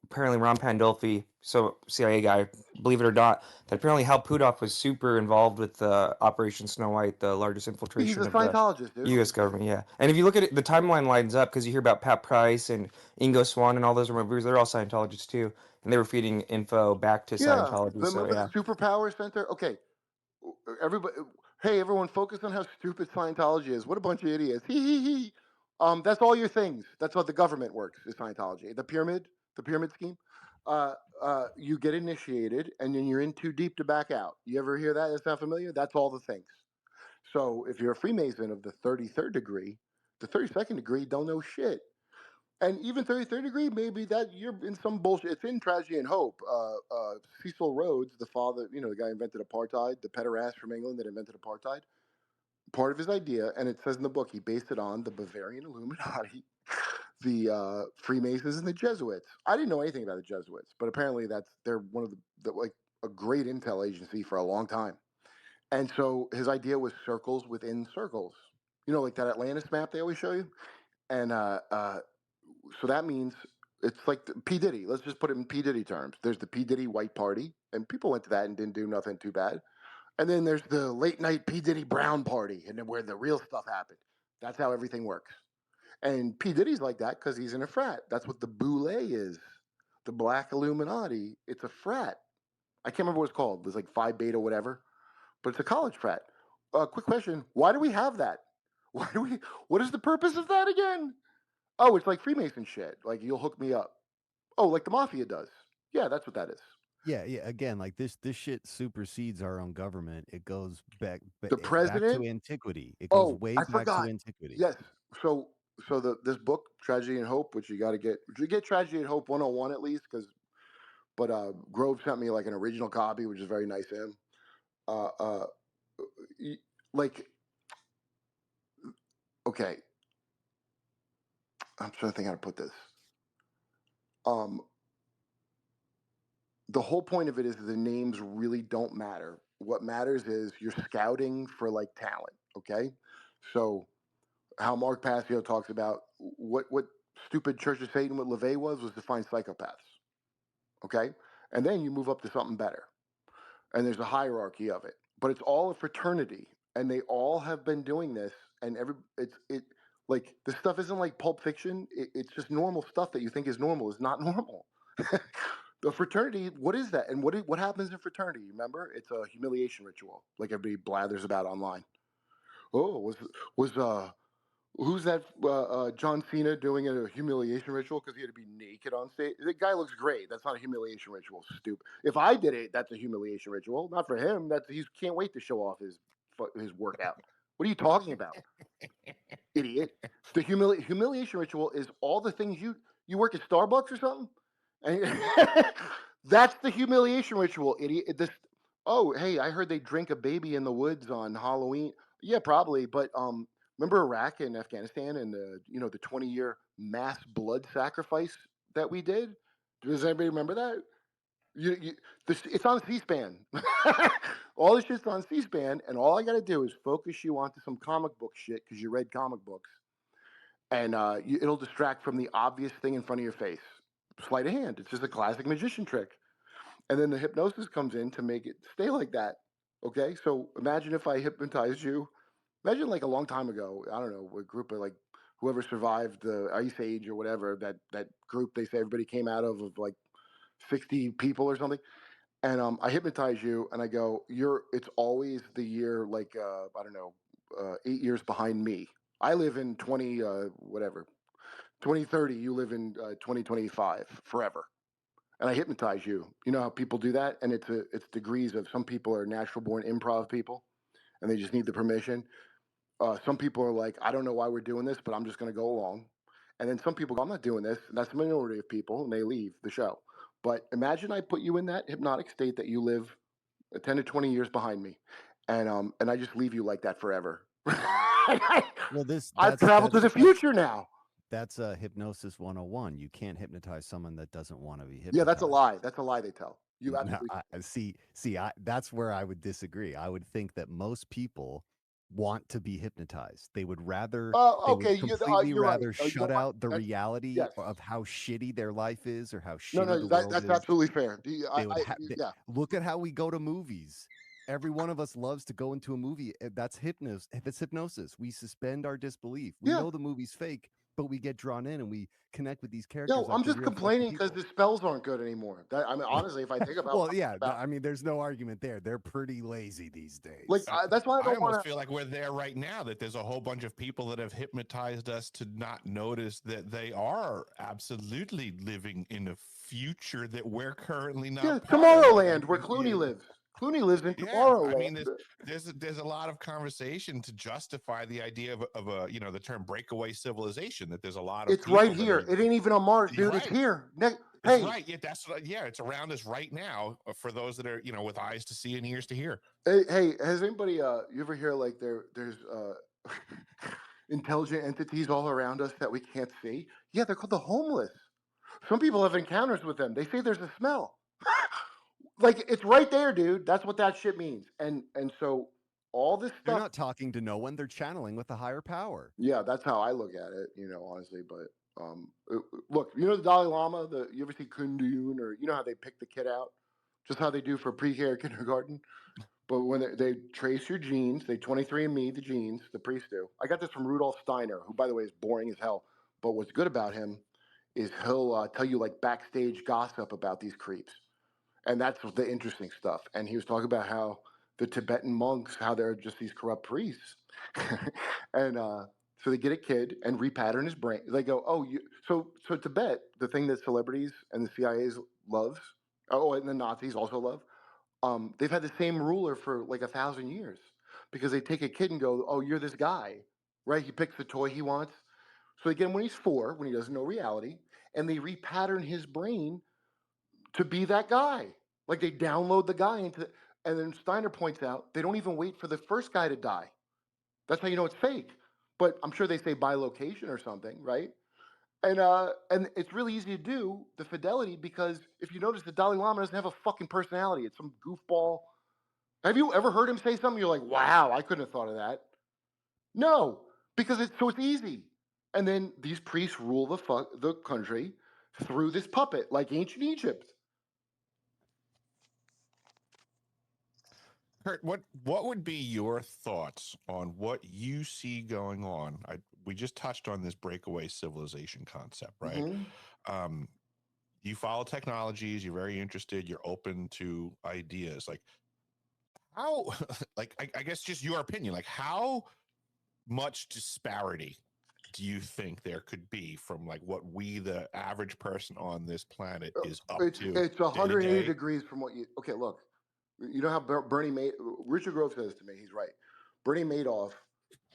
apparently Ron Pandolfi, so CIA guy, believe it or not, that apparently Hal Puthoff was super involved with Operation Snow White, the largest he's infiltration a of the Scientologist, dude. U.S. government. Yeah, and if you look at it, the timeline lines up because you hear about Pat Price and Ingo Swann and all those removers. They're all Scientologists too, and they were feeding info back to Yeah, Scientology. So remember yeah, the Superpower Center? Okay, everybody, hey, everyone, focus on how stupid Scientology is. What a bunch of idiots. Hee hee hee. That's all your things. That's what the government works is Scientology. The pyramid scheme. You get initiated, and then you're in too deep to back out. You ever hear that? That sound familiar? That's all the things. So if you're a Freemason of the 33rd degree, the 32nd degree don't know shit. And even 33rd degree, maybe that you're in some bullshit. It's in Tragedy and Hope. Cecil Rhodes, the father, you know, the guy who invented apartheid, the pederast from England that invented apartheid, part of his idea, and it says in the book, he based it on the Bavarian Illuminati, the Freemasons, and the Jesuits. I didn't know anything about the Jesuits, but apparently they're one of the like a great intel agency for a long time. And so his idea was circles within circles. You know, like that Atlantis map they always show you. And so that means it's like P. Diddy. Let's just put it in P. Diddy terms. There's the P. Diddy White Party, and people went to that and didn't do nothing too bad. And then there's the late night P. Diddy Brown Party, and then where the real stuff happened. That's how everything works. And P. Diddy's like that because he's in a frat. That's what the Boule is. The Black Illuminati. It's a frat. I can't remember what it's called. There's like Phi Beta, whatever. But it's a college frat. Quick question: why do we have that? Why do we? What is the purpose of that again? Oh, it's like Freemason shit. Like you'll hook me up. Oh, like the mafia does. Yeah, that's what that is. Yeah. Again, like this shit supersedes our own government. It goes back The back president. to antiquity. It goes Oh, way I back to forgot. antiquity. Yes. So this book, Tragedy and Hope, which you got to get. You get Tragedy and Hope 101 at least, but Grove sent me like an original copy, which is very nice of him. Uh, uh, like, okay, I'm trying to think how to put this. The whole point of it is the names really don't matter. What matters is you're scouting for like talent. Okay, so how Mark Passio talks about what stupid Church of Satan, what LaVey was to find psychopaths. Okay, and then you move up to something better, and there's a hierarchy of it. But it's all a fraternity, and they all have been doing this, and like this stuff isn't like Pulp Fiction. It's just normal stuff that you think is normal is not normal. The fraternity, what is that? And what happens in fraternity? Remember, it's a humiliation ritual, like everybody blathers about online. Oh, was who's that? John Cena doing a humiliation ritual because he had to be naked on stage. The guy looks great. That's not a humiliation ritual. Stupid. If I did it, that's a humiliation ritual. Not for him. He can't wait to show off his workout. What are you talking about, idiot? The humiliation ritual is all the things you work at Starbucks or something, and that's the humiliation ritual, idiot. This. Oh, hey, I heard they drink a baby in the woods on Halloween. Yeah, probably, but remember Iraq and Afghanistan and the 20-year mass blood sacrifice that we did? Does anybody remember that? It's on C-SPAN. All this shit's on C-SPAN, and all I got to do is focus you onto some comic book shit because you read comic books, and it'll distract from the obvious thing in front of your face. Sleight of hand. It's just a classic magician trick, and then the hypnosis comes in to make it stay like that. Okay, so imagine if I hypnotized you. Imagine like a long time ago. I don't know, a group of like whoever survived the ice age or whatever that group they say everybody came out of like 60 people or something. And I hypnotize you, and I go, It's always the year like I don't know, 8 years behind me. I live in 2030. You live in 2025 forever, and I hypnotize you. You know how people do that, and it's degrees of some people are natural born improv people, and they just need the permission. Some people are like, I don't know why we're doing this, but I'm just going to go along. And then some people go, I'm not doing this. And that's the minority of people, and they leave the show. But imagine I put you in that hypnotic state that you live 10 to 20 years behind me, and I just leave you like that forever. Well, I've traveled to the future now. That's hypnosis 101. You can't hypnotize someone that doesn't want to be hypnotized. Yeah, that's a lie. That's a lie they tell. You No, absolutely that's where I would disagree. I would think that most people want to be hypnotized. They would rather they would okay, completely you're right. rather You know shut what? out the reality Yes. of how shitty their life is or how No, shitty the world that's is. absolutely fair. They would yeah. Look at how we go to movies. Every one of us loves to go into a movie. That's hypnosis. We suspend our disbelief. We know the movie's fake, but we get drawn in and we connect with these characters. No, like I'm they're just real complaining because people. the spells aren't good anymore. I mean, honestly, if I think about well, yeah, I mean, there's no argument there. They're pretty lazy these days. Like that's why I I don't almost want feel like we're there right now. That there's a whole bunch of people that have hypnotized us to not notice that they are absolutely living in a future that we're currently not. Yeah, part of. Tomorrowland, where Clooney lives. Clooney lives in Tomorrowland. I mean, there's a lot of conversation to justify the idea of a the term breakaway civilization. That there's a lot of it's right here. It ain't even on Mars, dude. Right. It's here. It's right. Yeah, it's around us right now for those that are with eyes to see and ears to hear. Hey, has anybody you ever hear like there's intelligent entities all around us that we can't see? Yeah, they're called the homeless. Some people have encounters with them. They say there's a smell. Like it's right there, dude. That's what that shit means. And so all this stuff. They're not talking to no one. They're channeling with a higher power. Yeah, that's how I look at it. Honestly, but look, the Dalai Lama. You ever see Kundun, or how they pick the kid out, just how they do for pre-K or kindergarten. But when they trace your genes, they 23andMe the genes. The priests do. I got this from Rudolf Steiner, who, by the way, is boring as hell. But what's good about him is he'll tell you like backstage gossip about these creeps. And that's the interesting stuff. And he was talking about how the Tibetan monks, how they're just these corrupt priests. And so they get a kid and repattern his brain. They go, so Tibet, the thing that celebrities and the CIA loves, and the Nazis also love, they've had the same ruler for like 1,000 years because they take a kid and go, oh, you're this guy, right? He picks the toy he wants. So again, when he's 4, when he doesn't know reality, and they repattern his brain to be that guy. Like they download the guy and then Steiner points out they don't even wait for the first guy to die. That's how you know it's fake. But I'm sure they say by location or something, right? And it's really easy to do the fidelity because if you notice, the Dalai Lama doesn't have a fucking personality. It's some goofball. Have you ever heard him say something? You're like, wow, I couldn't have thought of that. No, because it's easy. And then these priests rule the country through this puppet, like ancient Egypt. Kurt, what would be your thoughts on what you see going on? We just touched on this breakaway civilization concept, right? Mm-hmm. You follow technologies, you're very interested, you're open to ideas. Like how, like I guess just your opinion, like how much disparity do you think there could be from like what we, the average person on this planet, is up to? It's 180 degrees from what you. Okay, look. You know how Richard Grove says to me, he's right. Bernie Madoff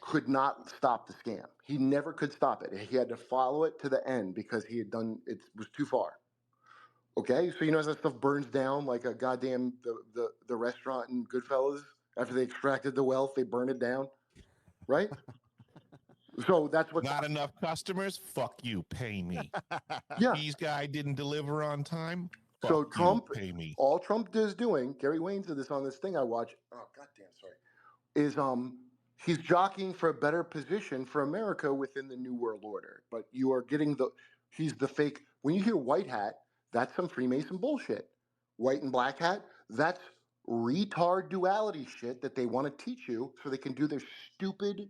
could not stop the scam. He never could stop it. He had to follow it to the end because he had done it was too far. Okay, so you know that stuff burns down like a goddamn the restaurant in Goodfellas after they extracted the wealth, they burn it down, right? So that's what. Not enough customers? Fuck you, pay me. Yeah. Cheese guy didn't deliver on time? So Fuck Trump, you, pay me. all Trump is doing, Gary Wayne said this on this thing I watch. Oh goddamn, sorry. Is he's jockeying for a better position for America within the New World Order. But you are getting he's the fake. When you hear white hat, that's some Freemason bullshit. White and black hat, that's retard duality shit that they want to teach you so they can do their stupid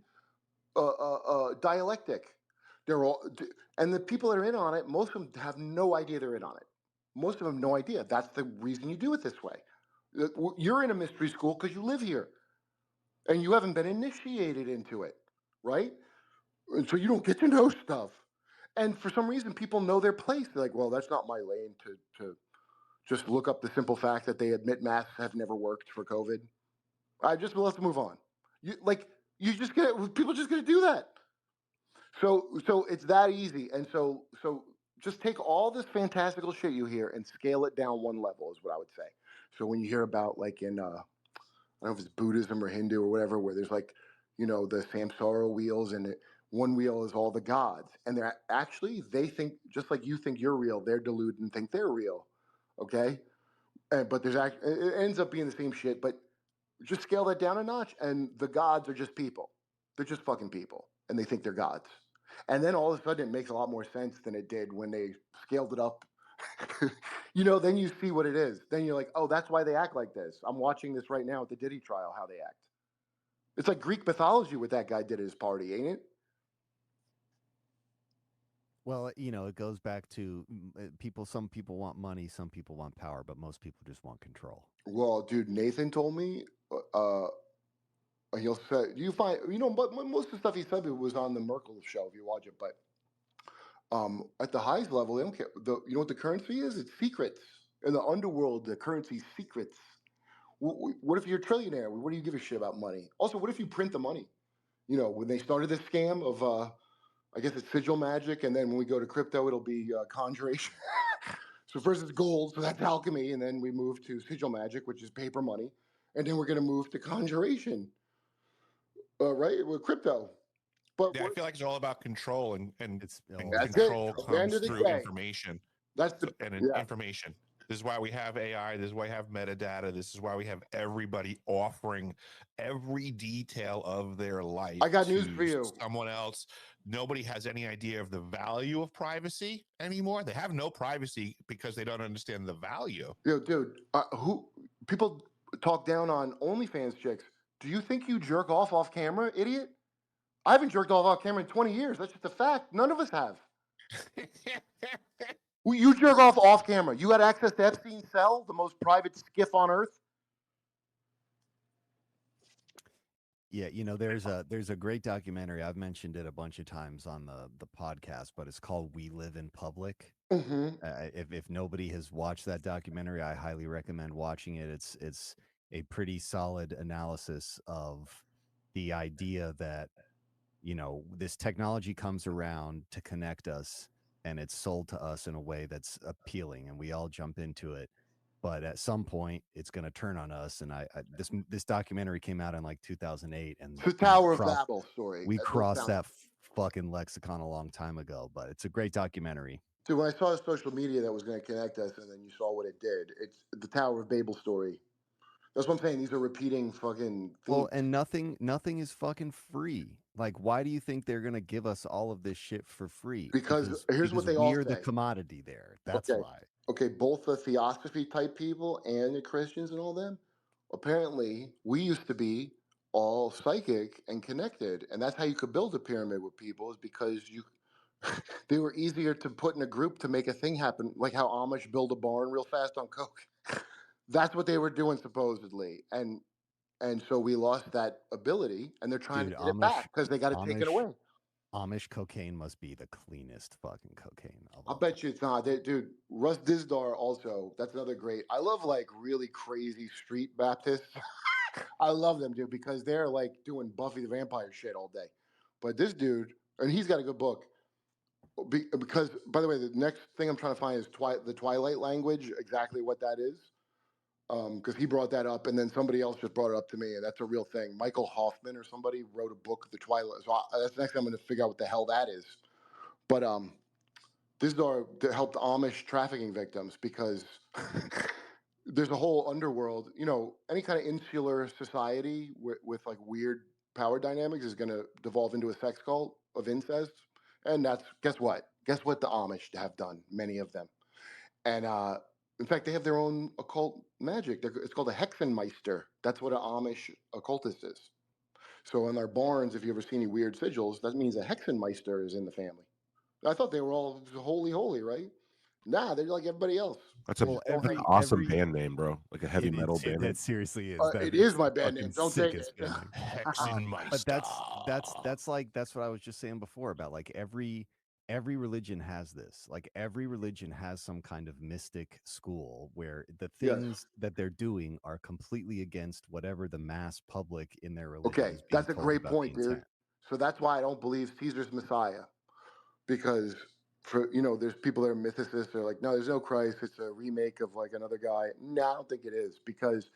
dialectic. They're all, and the people that are in on it, most of them have no idea they're in on it. Most of them have no idea. That's the reason you do it this way. You're in a mystery school because you live here and you haven't been initiated into it, right? And so you don't get to know stuff. And for some reason, people know their place. They're like, well, that's not my lane to just look up the simple fact that they admit masks have never worked for COVID. Let's move on. You just get people just gonna do that. So it's that easy. And so just take all this fantastical shit you hear and scale it down one level is what I would say. So when you hear about like in I don't know if it's Buddhism or Hindu or whatever, where there's like, the samsara wheels and one wheel is all the gods. And they're actually, they think just like you think you're real, they're deluded and think they're real. Okay. But it ends up being the same shit, but just scale that down a notch. And the gods are just people. They're just fucking people. And they think they're gods. And then all of a sudden it makes a lot more sense than it did when they scaled it up. Then you see what it is. Then you're like, oh, that's why they act like this. I'm watching this right now at the Diddy trial, how they act. It's like Greek mythology what that guy did at his party, ain't it? Well, it goes back to people. Some people want money, some people want power, but most people just want control. Well, dude, Nathan told me, he'll say, but most of the stuff he said was on the Merkel show if you watch it. But at the highest level, they don't care. You know what the currency is? It's secrets. In the underworld, the currency's secrets. What if you're a trillionaire? What do you give a shit about money? Also, what if you print the money? When they started this scam of, I guess it's sigil magic, and then when we go to crypto, it'll be conjuration. So first it's gold, so that's alchemy, and then we move to sigil magic, which is paper money, and then we're going to move to conjuration, right? With crypto. But Yeah, I feel like it's all about control, and It's control At the end comes of the through day, information. that's the yeah. Information. This is why we have AI. This is why we have metadata. This is why we have everybody offering every detail of their life. I got news for you. Someone else. Nobody has any idea of the value of privacy anymore. They have no privacy because they don't understand the value. Dude, who people talk down on OnlyFans chicks. Do you think you jerk off camera, idiot? I haven't jerked off camera in 20 years. That's just a fact. None of us have. You jerk off camera. You had access to Epstein's cell, the most private skiff on earth. Yeah, there's a great documentary. I've mentioned it a bunch of times on the podcast, but it's called "We Live in Public." Mm-hmm. If nobody has watched that documentary, I highly recommend watching it. It's a pretty solid analysis of the idea that this technology comes around to connect us, and it's sold to us in a way that's appealing, and we all jump into it. But at some point, it's going to turn on us. And this documentary came out in like 2008, and It's the Tower of Babel story. We crossed that fucking lexicon a long time ago, but it's a great documentary. So when I saw social media that was going to connect us, and then you saw what it did, it's the Tower of Babel story. That's what I'm saying. These are repeating fucking themes. Well, and nothing is fucking free. Like, why do you think they're gonna give us all of this shit for free? Because here's what they all we're say. the commodity there. That's why. Okay, both the theosophy type people and the Christians and all them, apparently we used to be all psychic and connected. And that's how you could build a pyramid with people, is because they were easier to put in a group to make a thing happen, like how Amish build a barn real fast on coke. That's what they were doing supposedly. And so we lost that ability, and they're trying to get it back because they got to take it away. Amish cocaine must be the cleanest fucking cocaine. I'll bet you it's not. Dude, Russ Dizdar also, that's another great. I love like really crazy street Baptists. I love them, dude, because they're like doing Buffy the Vampire shit all day. But this dude, and he's got a good book. Because, by the way, the next thing I'm trying to find is the Twilight language, exactly what that is. Because he brought that up, and then somebody else just brought it up to me, and that's a real thing. Michael Hoffman or somebody wrote a book, The Twilight. So that's the next thing I'm going to figure out what the hell that is. But these are to help the Amish trafficking victims because there's a whole underworld. You know, any kind of insular society with like weird power dynamics is going to devolve into a sex cult of incest, and that's guess what? Guess what the Amish have done? Many of them, and in fact, they have their own occult magic. It's called a Hexenmeister. That's what an Amish occultist is. So in our barns, if you ever see any weird sigils, that means a Hexenmeister is in the family. I thought they were all holy, right? Nah, they're like everybody else. That's They a Well, just don't that's hang. an awesome every band name, bro. Like a heavy metal band name. that seriously is that It is is my the band fucking name. Don't take sickest it. band name. Hexenmeister. But that's like that's what I was just saying before about like every religion has this. Like every religion has some kind of mystic school where the Yes. things that they're doing are completely against whatever the mass public in their religion Okay, is being that's a told great about point, the dude. intent. So that's why I don't believe Caesar's Messiah, because for there's people that are mythicists. They're like, no, there's no Christ. It's a remake of like another guy. No, I don't think it is because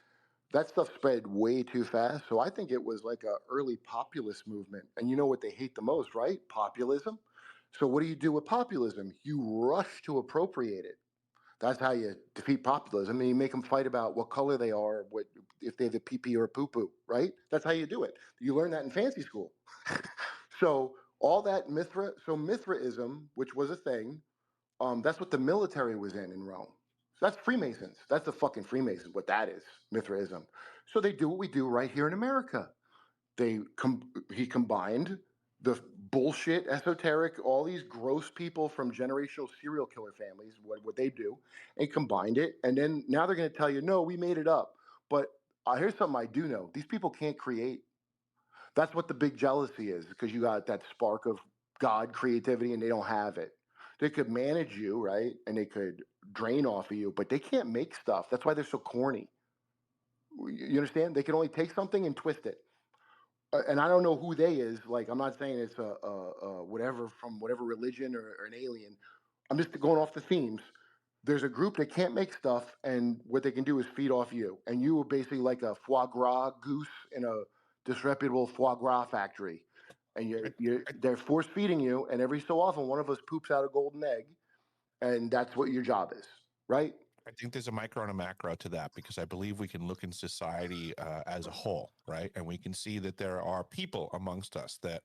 that stuff spread way too fast. So I think it was like a early populist movement. And you know what they hate the most, right? Populism. So what do you do with populism? You rush to appropriate it. That's how you defeat populism. I mean, you make them fight about what color they are, what if they have a pee pee or a poo poo, right? That's how you do it. You learn that in fancy school. So all that Mithraism, which was a thing, that's what the military was in Rome. So that's Freemasons. That's the fucking Freemasons. What that is, Mithraism. So they do what we do right here in America. He combined the bullshit, esoteric, all these gross people from generational serial killer families, what they do, and combined it. And then now they're going to tell you, no, we made it up. But here's something I do know: these people can't create. That's what the big jealousy is, because you got that spark of God creativity, and they don't have it. They could manage you, right, and they could drain off of you, but they can't make stuff. That's why they're so corny. You understand? They can only take something and twist it. And I don't know who they is. Like, I'm not saying it's a whatever from whatever religion or an alien. I'm just going off the themes. There's a group that can't make stuff, and what they can do is feed off you. And you are basically like a foie gras goose in a disreputable foie gras factory. And they're force feeding you, and every so often one of us poops out a golden egg, and that's what your job is, right? I think there's a micro and a macro to that because I believe we can look in society as a whole, right? And we can see that there are people amongst us that,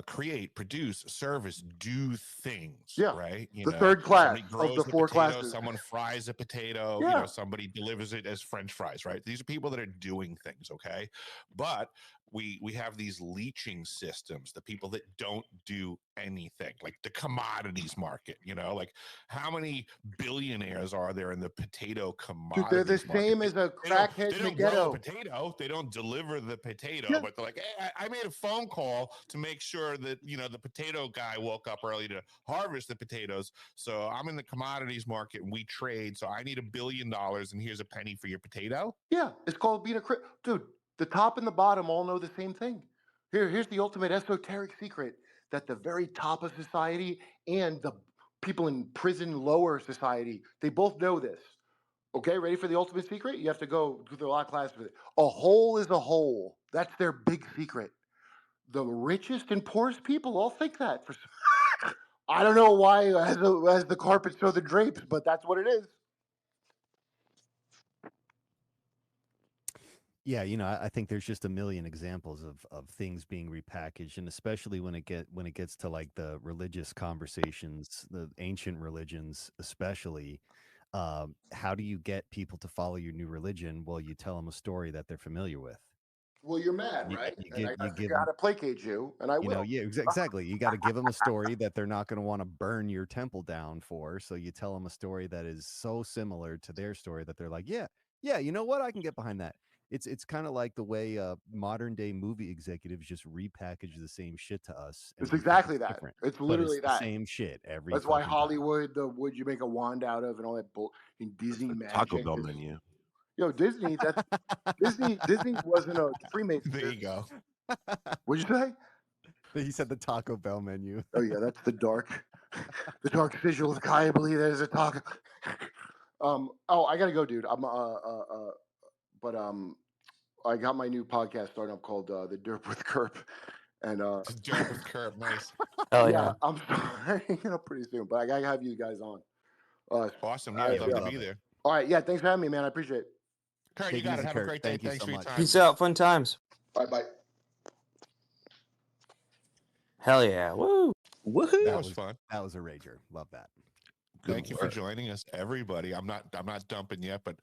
create, produce, service, do things, Yeah. right? The third class Somebody of grows the the four potato, classes. someone fries a potato, Yeah. somebody delivers it as French fries, right? These are people that are doing things, okay? But we have these leeching systems, the people that don't do anything, like the commodities market, like how many billionaires are there in the potato Dude, they're the commodities market? same as a crackhead They in the don't grow a ghetto. potato, they don't deliver the potato, Yeah. but they're like, hey, I made a phone call to make sure that the potato guy woke up early to harvest the potatoes, so I'm in the commodities market and we trade, so I need $1 billion and here's a penny for your potato. Yeah, it's called being a dude. The top and the bottom all know the same thing. Here's the ultimate esoteric secret that the very top of society and the people in prison lower society, they both know this. Okay, ready for the ultimate secret? You have to go through a lot of classes with it. A hole is a hole. That's their big secret. The richest and poorest people all think that. I don't know why, as the carpet show the drapes, but that's what it is. Yeah, I think there's just a million examples of things being repackaged, and especially when it gets to like the religious conversations, the ancient religions, especially. How do you get people to follow your new religion? Well, you tell them a story that they're familiar with. Well, you're mad, You, right? you And I give got you to give figure out how to placate you, and I will. yeah, exactly. You got to give them a story that they're not going to want to burn your temple down for. So you tell them a story that is so similar to their story that they're like, yeah, yeah, you know what? I can get behind that. It's kind of like the way modern day movie executives just repackage the same shit to us, and It's we think exactly it's that. different, It's but it's literally the that. same shit every That's why fucking time. Hollywood, the wood you make a wand out of, and all that in That's Disney the Taco magic. Bell menu. Yo, Disney. That's Disney. Disney wasn't a Freemason. There you go. What'd you say? He said the Taco Bell menu. Oh yeah, that's the dark sigil of the sky. I believe there's a taco. Oh, I gotta go, dude. But I got my new podcast starting up called The Derp with Kerp, and Derp with Kerp, nice. Hell yeah, yeah. I'm hanging up pretty soon, but I gotta have you guys on. Awesome. Yeah, All I'd right, love to yeah. be there. All right, yeah. Thanks for having me, man. I appreciate it. Kurt, Take you got it it. easy, Have a Kurt. great day. Thank you Thanks so for your much. time. Peace out. Fun times. Bye, bye. Hell yeah. Woo. Woohoo! That was fun. That was a rager. Love that. Good Thank you for work. joining us, everybody. I'm not dumping yet, but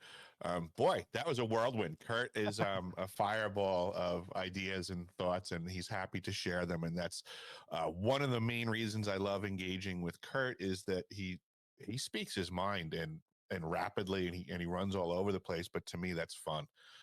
boy, that was a whirlwind. Kurt is a fireball of ideas and thoughts, and he's happy to share them. And that's one of the main reasons I love engaging with Kurt is that he speaks his mind and rapidly, and he runs all over the place. But to me, that's fun.